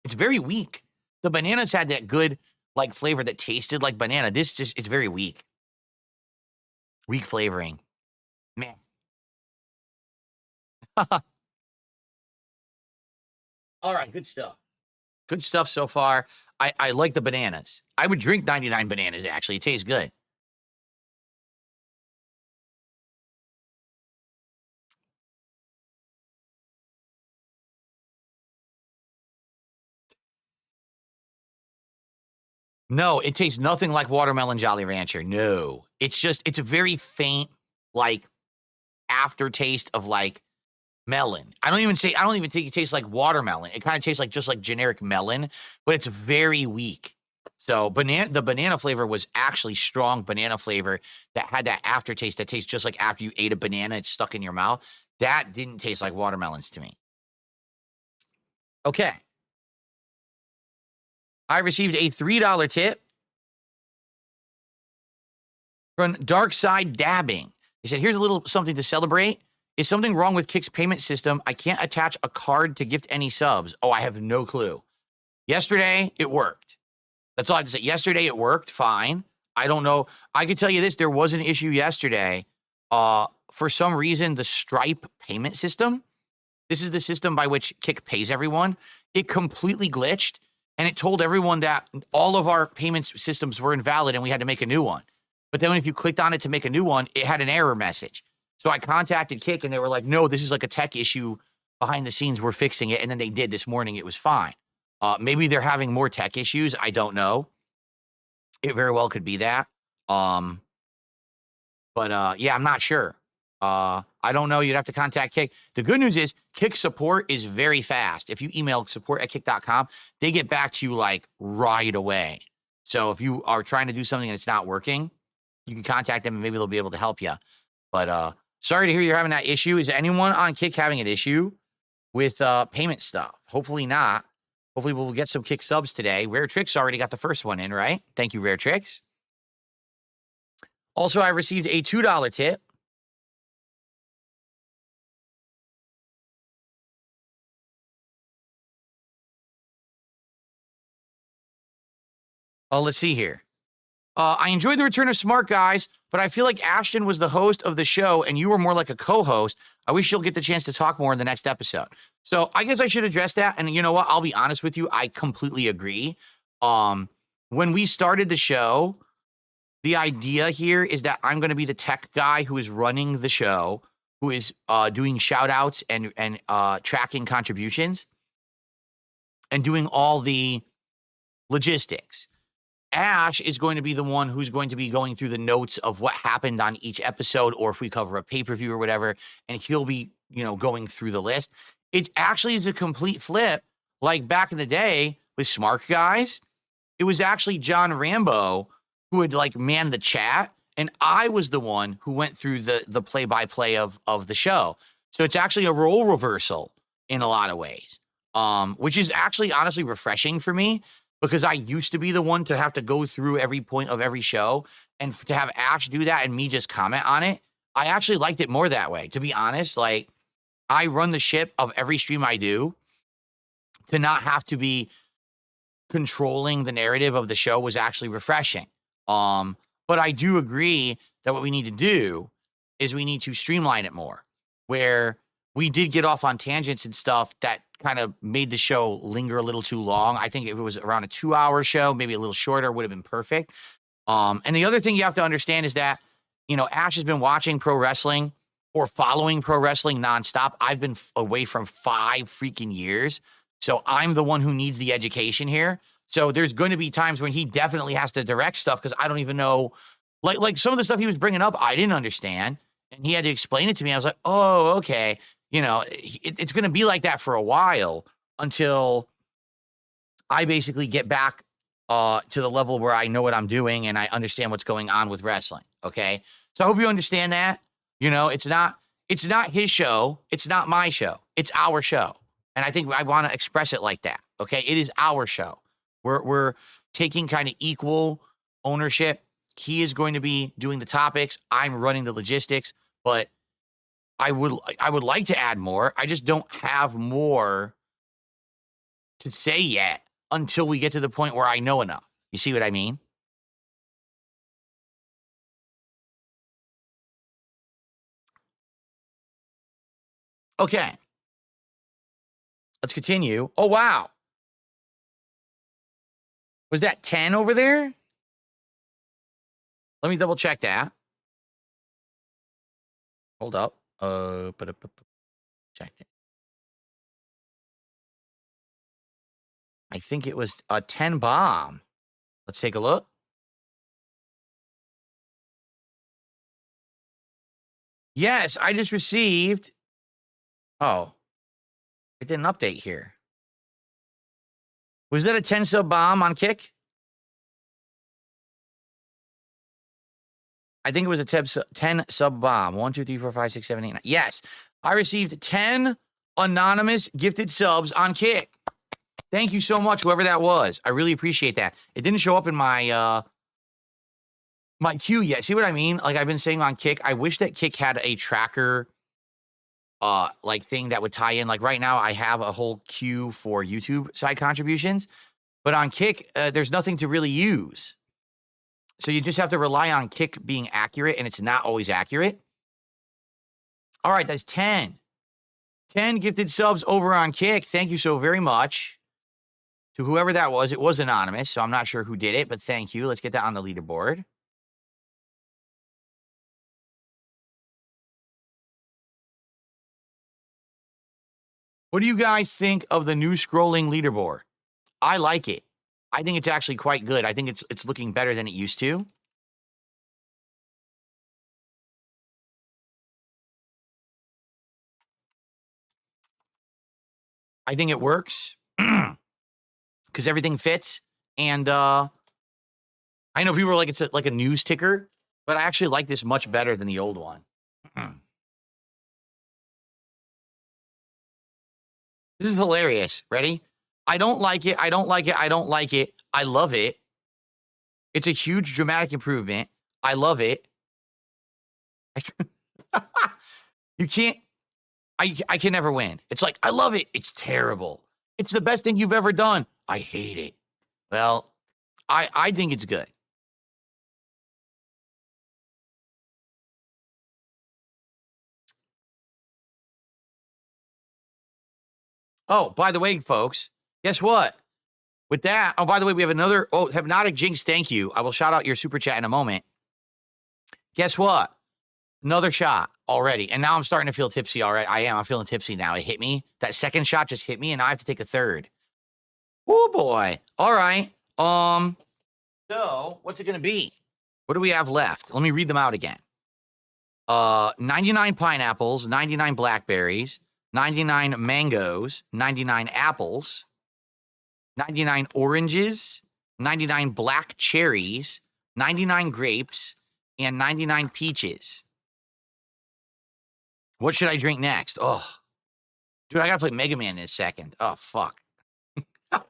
It's very weak. The bananas had that good, like, flavor that tasted like banana. This just, it's very weak. Weak flavoring. Man. All right, good stuff. Good stuff so far. I like the bananas. I would drink 99 bananas, actually. It tastes good. No, it tastes nothing like watermelon Jolly Rancher. No. It's just, it's a very faint, like, aftertaste of, like, melon. I don't even think it tastes like watermelon. It kind of tastes like just like generic melon, but it's very weak. So the banana flavor was actually strong banana flavor that had that aftertaste that tastes just like after you ate a banana, it's stuck in your mouth. That didn't taste like watermelons to me. Okay. I received a $3 tip from Dark Side Dabbing. He said, here's a little something to celebrate. Is something wrong with Kick's payment system? I can't attach a card to gift any subs. Oh, I have no clue. Yesterday, it worked. That's all I have to say. Yesterday, it worked fine. I don't know. I could tell you this. There was an issue yesterday. For some reason, the Stripe payment system, this is the system by which Kick pays everyone, it completely glitched, and it told everyone that all of our payment systems were invalid and we had to make a new one. But then if you clicked on it to make a new one, it had an error message. So I contacted Kick and they were like, no, this is like a tech issue behind the scenes. We're fixing it. And then they did this morning. It was fine. Maybe they're having more tech issues. I don't know. It very well could be that. But yeah, I'm not sure. I don't know. You'd have to contact Kick. The good news is Kick support is very fast. If you email support@kick.com, they get back to you like right away. So if you are trying to do something and it's not working, you can contact them and maybe they'll be able to help you. But sorry to hear you're having that issue. Is anyone on Kick having an issue with payment stuff? Hopefully not. Hopefully we'll get some Kick subs today. Rare Tricks already got the first one in, right? Thank you, Rare Tricks. Also, I received a $2 tip. Oh, let's see here. I enjoyed the return of Smart Guys, but I feel like Ashton was the host of the show and you were more like a co-host. I wish you'll get the chance to talk more in the next episode. So I guess I should address that. And you know what? I'll be honest with you. I completely agree. When we started the show, the idea here is that I'm going to be the tech guy who is running the show, who is doing shout outs and tracking contributions and doing all the logistics. Ash is going to be the one who's going to be going through the notes of what happened on each episode, or if we cover a pay-per-view or whatever, and he'll be, going through the list. It actually is a complete flip. Like back in the day with Smart Guys, it was actually John Rambo who would like man the chat, and I was the one who went through the play-by-play of the show. So it's actually a role reversal in a lot of ways, which is actually honestly refreshing for me, because I used to be the one to have to go through every point of every show, and to have Ash do that and me just comment on it. I actually liked it more that way, to be honest. Like, I run the ship of every stream I do. To not have to be controlling the narrative of the show was actually refreshing. But I do agree that what we need to do is we need to streamline it more, where we did get off on tangents and stuff that kind of made the show linger a little too long. I think if it was around a 2-hour show, maybe a little shorter, would have been perfect. And the other thing you have to understand is that, Ash has been watching pro wrestling or following pro wrestling nonstop. I've been away from 5 freaking years. So I'm the one who needs the education here. So there's going to be times when he definitely has to direct stuff, because I don't even know, like some of the stuff he was bringing up, I didn't understand. And he had to explain it to me. I was like, oh, okay. It's going to be like that for a while until I basically get back to the level where I know what I'm doing and I understand what's going on with wrestling. Okay. So I hope you understand that. It's not his show. It's not my show. It's our show. And I think I want to express it like that. Okay. It is our show. We're taking kind of equal ownership. He is going to be doing the topics. I'm running the logistics, but I would like to add more. I just don't have more to say yet until we get to the point where I know enough. You see what I mean? Okay. Let's continue. Oh, wow. Was that 10 over there? Let me double check that. Hold up. Check it. I think it was a 10 bomb. Let's take a look. Yes, I just received. Oh, it didn't update here. Was that a 10 sub bomb on Kick? I think it was a 10 sub bomb. 1, 2, 3, 4, 5, 6, 7, 8, 9. Yes, I received 10 anonymous gifted subs on Kick. Thank you so much, whoever that was. I really appreciate that. It didn't show up in my my queue yet. See what I mean? Like I've been saying on Kick, I wish that Kick had a tracker like thing that would tie in. Like right now I have a whole queue for YouTube side contributions, but on Kick, there's nothing to really use. So you just have to rely on Kick being accurate, and it's not always accurate. All right, that's 10. 10 gifted subs over on Kick. Thank you so very much to whoever that was. It was anonymous, so I'm not sure who did it, but thank you. Let's get that on the leaderboard. What do you guys think of the new scrolling leaderboard? I like it. I think it's actually quite good. I think it's looking better than it used to. I think it works because everything fits. And I know people are like it's like a news ticker, but I actually like this much better than the old one. This is hilarious. Ready? I don't like it. I don't like it. I don't like it. I love it. It's a huge dramatic improvement. I love it. You can't. I can never win. It's like, I love it. It's terrible. It's the best thing you've ever done. I hate it. Well, I think it's good. Oh, by the way, folks, guess what? With that, oh, by the way, we have another, Hypnotic Jinx, thank you. I will shout out your super chat in a moment. Guess what? Another shot already. And now I'm starting to feel tipsy already. I'm feeling tipsy now. It hit me. That second shot just hit me, and I have to take a third. Oh, boy. All right. So what's it going to be? What do we have left? Let me read them out again. 99 pineapples, 99 blackberries, 99 mangoes, 99 apples, 99 oranges, 99 black cherries, 99 grapes, and 99 peaches. What should I drink next? Oh, dude, I gotta play Mega Man in a second. Oh, fuck. What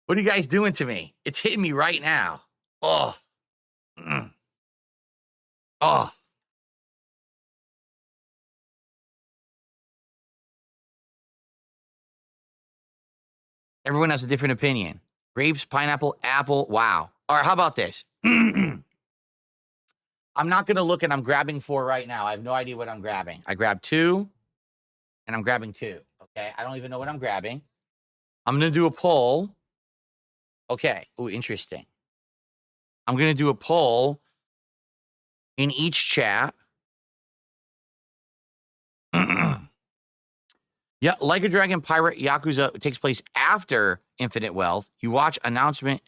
are you guys doing to me? It's hitting me right now. Oh. Oh. Everyone has a different opinion. Grapes, pineapple, apple. Wow. All right, how about this? I'm not going to look, and I'm grabbing 4 right now. I have no idea what I'm grabbing. I grabbed 2, and I'm grabbing 2. Okay, I don't even know what I'm grabbing. I'm going to do a poll. Okay. Oh, interesting. I'm going to do a poll in each chat. Yeah, Like a Dragon Pirate Yakuza takes place after Infinite Wealth. You watch announcement.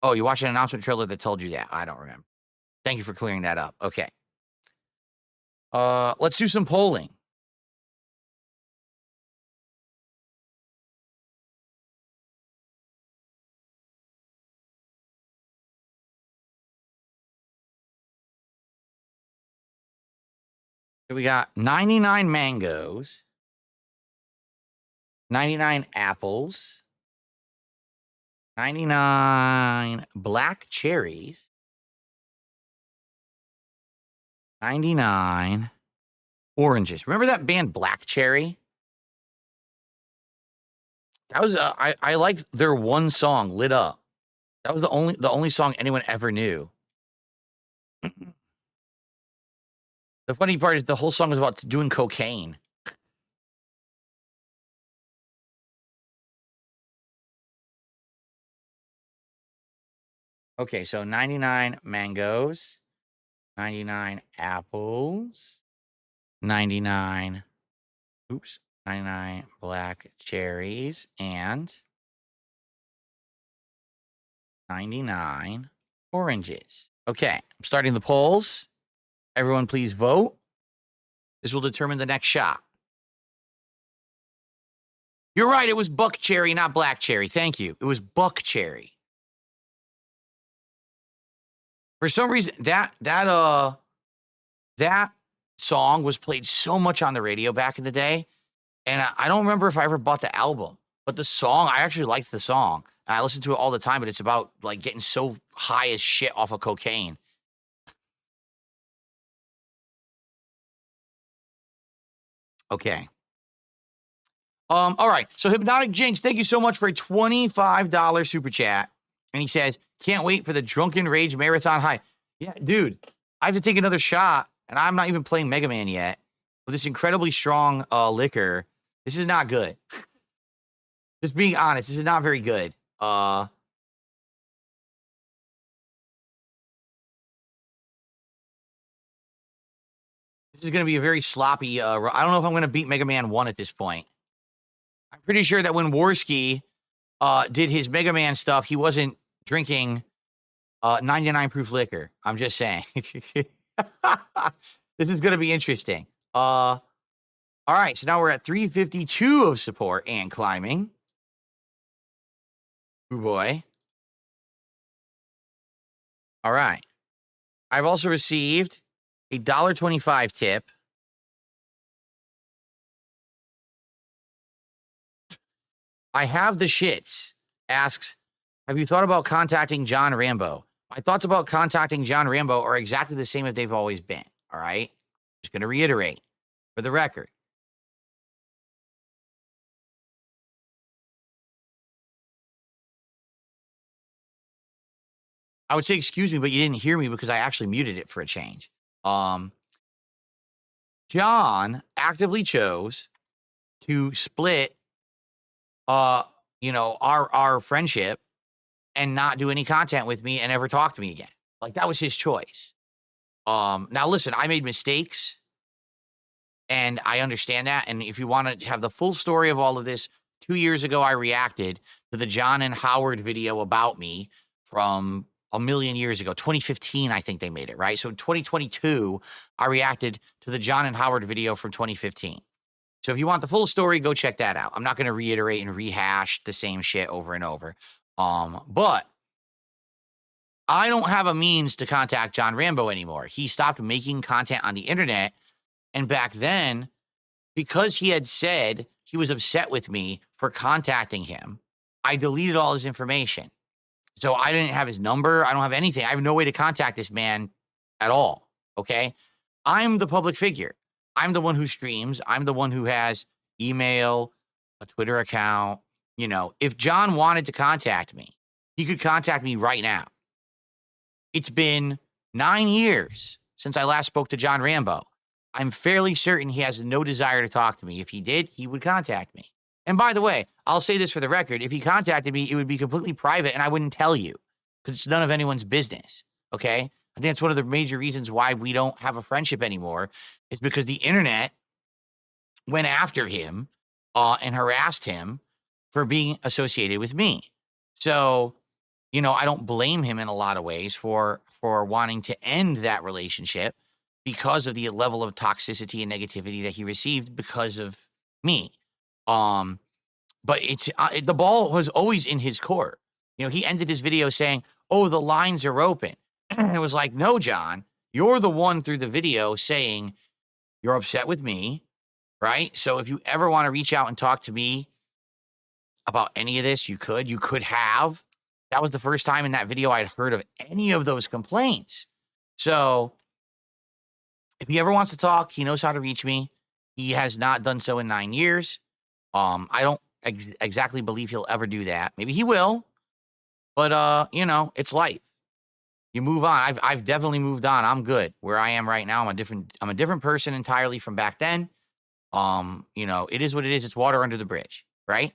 Oh, you watched an announcement trailer that told you that. I don't remember. Thank you for clearing that up. Okay. Let's do some polling. So we got 99 mangoes, 99 apples, 99 black cherries, 99 oranges. Remember that band Black Cherry? That was I liked their one song, Lit Up. That was the only song anyone ever knew. The funny part is the whole song was about doing cocaine. Okay, so 99 mangoes, 99 apples, 99 99 black cherries, and 99 oranges. Okay, I'm starting the polls. Everyone please vote. This will determine the next shot. You're right, it was buck cherry, not black cherry. Thank you. It was buck cherry. For some reason, that song was played so much on the radio back in the day, and I don't remember if I ever bought the album, but the song, I actually liked the song. I listen to it all the time, but it's about like getting so high as shit off of cocaine. Okay. All right. So Hypnotic Jinx, thank you so much for a $25 super chat. And he says, can't wait for the Drunken Rage Marathon High. Yeah, dude, I have to take another shot, and I'm not even playing Mega Man yet. With this incredibly strong liquor, this is not good. Just being honest, this is not very good. This is going to be a very sloppy. I don't know if I'm going to beat Mega Man 1 at this point. pretty sure that when Warski did his Mega Man stuff, he wasn't drinking 99 proof liquor. I'm just saying. This is going to be interesting. All right, so now we're at 352 of support and climbing. Ooh boy. All right. I've also received a $1.25 tip. I have the shits. Asks, have you thought about contacting John Rambo? My thoughts about contacting John Rambo are exactly the same as they've always been. All right. Just going to reiterate for the record. I would say, excuse me, but you didn't hear me because I actually muted it for a change. John actively chose to split, our friendship and not do any content with me and never talk to me again. Like, that was his choice. Now listen, I made mistakes and I understand that. And if you want to have the full story of all of this, 2 years ago, I reacted to the John and Howard video about me from a million years ago. 2015, I think they made it, right? So in 2022, I reacted to the John and Howard video from 2015. So if you want the full story, go check that out. I'm not going to reiterate and rehash the same shit over and over. But I don't have a means to contact John Rambo anymore. He stopped making content on the internet. And back then, because he had said he was upset with me for contacting him, I deleted all his information. So I didn't have his number. I don't have anything. I have no way to contact this man at all. Okay. I'm the public figure. I'm the one who streams. I'm the one who has email, a Twitter account. You know, if John wanted to contact me, he could contact me right now. It's been 9 years since I last spoke to John Rambo. I'm fairly certain he has no desire to talk to me. If he did, he would contact me. And by the way, I'll say this for the record. If he contacted me, it would be completely private and I wouldn't tell you because it's none of anyone's business. Okay. I think that's one of the major reasons why we don't have a friendship anymore is because the internet went after him and harassed him for being associated with me. So, I don't blame him in a lot of ways for wanting to end that relationship because of the level of toxicity and negativity that he received because of me. But it's the ball was always in his court. He ended his video saying, "Oh, the lines are open." And it was like, "No, John, you're the one through the video saying you're upset with me, right? So if you ever want to reach out and talk to me about any of this, you could have." That was the first time in that video I'd heard of any of those complaints. So if he ever wants to talk, he knows how to reach me. He has not done so in 9 years. I don't exactly believe he'll ever do that. Maybe he will, but it's life. You move on. I've definitely moved on. I'm good where I am right now. I'm a different person entirely from back then. It is what it is. It's water under the bridge, right?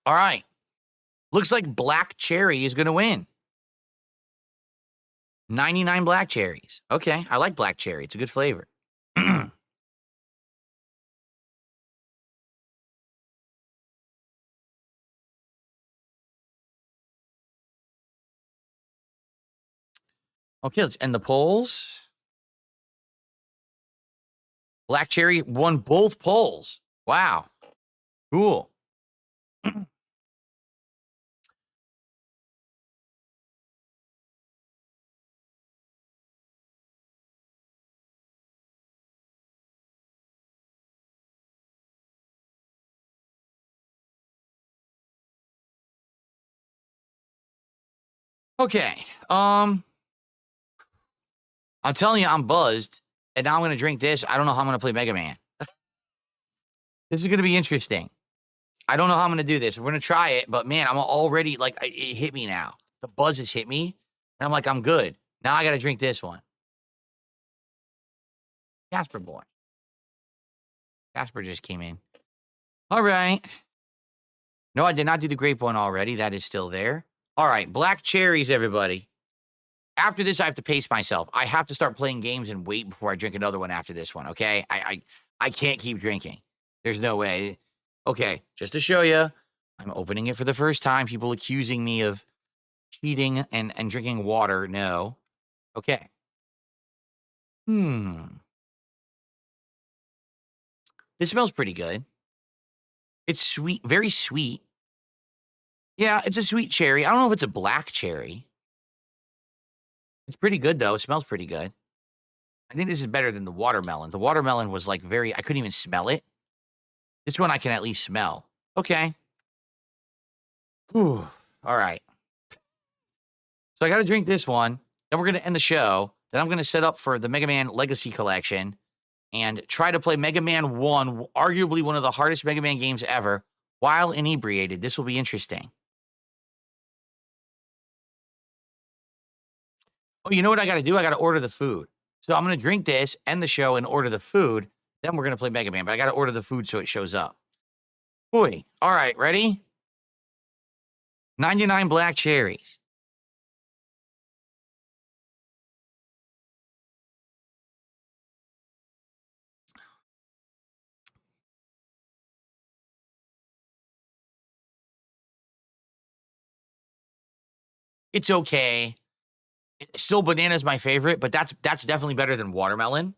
All right. Looks like Black Cherry is going to win. 99 black cherries. Okay. I like black cherry. It's a good flavor. Okay, let's end the polls. Black Cherry won both polls. Wow. Cool. Okay. I'm telling you, I'm buzzed. And now I'm going to drink this. I don't know how I'm going to play Mega Man. This is going to be interesting. I don't know how I'm going to do this. We're going to try it. But man, I'm already like, it hit me now. The buzz has hit me. And I'm like, I'm good. Now I got to drink this one. Casper boy. Casper just came in. All right. No, I did not do the grape one already. That is still there. All right. Black cherries, everybody. After this, I have to pace myself. I have to start playing games and wait before I drink another one after this one, okay? I can't keep drinking. There's no way. Okay, just to show you, I'm opening it for the first time. People accusing me of cheating and drinking water. No. Okay. This smells pretty good. It's sweet, very sweet. Yeah, it's a sweet cherry. I don't know if it's a black cherry. It's pretty good, though. It smells pretty good. I think this is better than the watermelon. The watermelon was like I couldn't even smell it. This one I can at least smell. Okay. Whew. All right. So I got to drink this one. Then we're going to end the show. Then I'm going to set up for the Mega Man Legacy Collection and try to play Mega Man 1, arguably one of the hardest Mega Man games ever, while inebriated. This will be interesting. Oh, you know what I got to do? I got to order the food. So I'm going to drink this, end the show, and order the food. Then we're going to play Mega Man, but I got to order the food so it shows up. Boy. All right, ready? 99 black cherries. It's okay. Still, banana's my favorite, but that's definitely better than watermelon.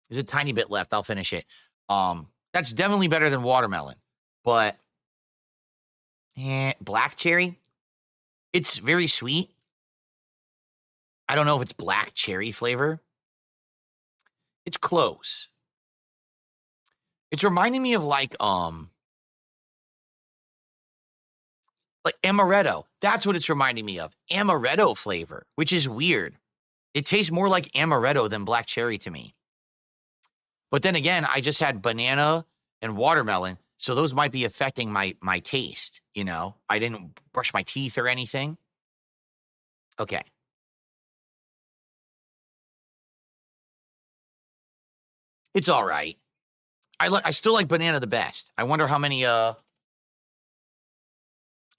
There's a tiny bit left. I'll finish it. That's definitely better than watermelon. But black cherry, it's very sweet. I don't know if it's black cherry flavor. It's close. It's reminding me of like amaretto. That's what it's reminding me of. Amaretto flavor, which is weird. It tastes more like amaretto than black cherry to me. But then again, I just had banana and watermelon, so those might be affecting my taste, you know? I didn't brush my teeth or anything. Okay. It's all right. I still like banana the best. I wonder how many out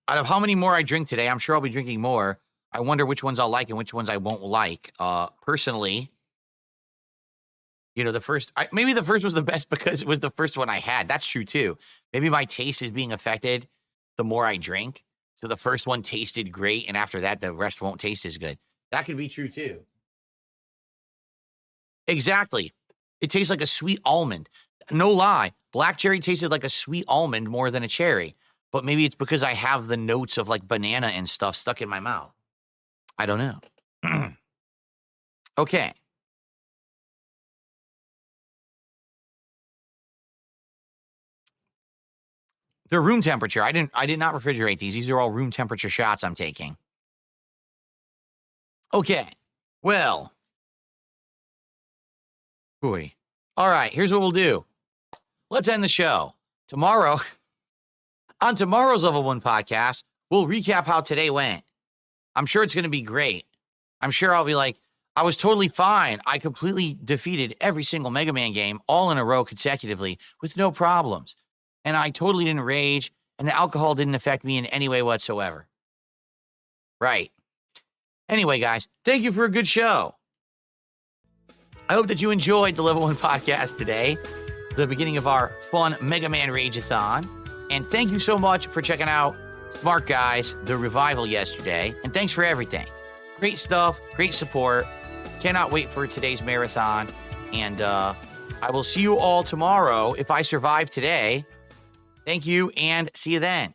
of how many more I drink today. I'm sure I'll be drinking more. I wonder which ones I'll like and which ones I won't like. Personally, you know, maybe the first was the best because it was the first one I had. That's true too. Maybe my taste is being affected the more I drink. So the first one tasted great, and after that, the rest won't taste as good. That could be true too. Exactly. It tastes like a sweet almond. No lie. Black cherry tasted like a sweet almond more than a cherry. But maybe it's because I have the notes of like banana and stuff stuck in my mouth. I don't know. Okay. They're room temperature. I did not refrigerate these. These are all room temperature shots I'm taking. Okay. Well. Boy. All right, here's what we'll do. Let's end the show. Tomorrow, on tomorrow's Level 1 podcast, we'll recap how today went. I'm sure it's going to be great. I'm sure I'll be like, I was totally fine. I completely defeated every single Mega Man game all in a row consecutively with no problems. And I totally didn't rage, and the alcohol didn't affect me in any way whatsoever. Right. Anyway, guys, thank you for a good show. I hope that you enjoyed the Level 1 podcast today, the beginning of our fun Mega Man Rageathon. And thank you so much for checking out Smart Guys, the revival yesterday. And thanks for everything. Great stuff, great support. Cannot wait for today's marathon. And I will see you all tomorrow if I survive today. Thank you, and see you then.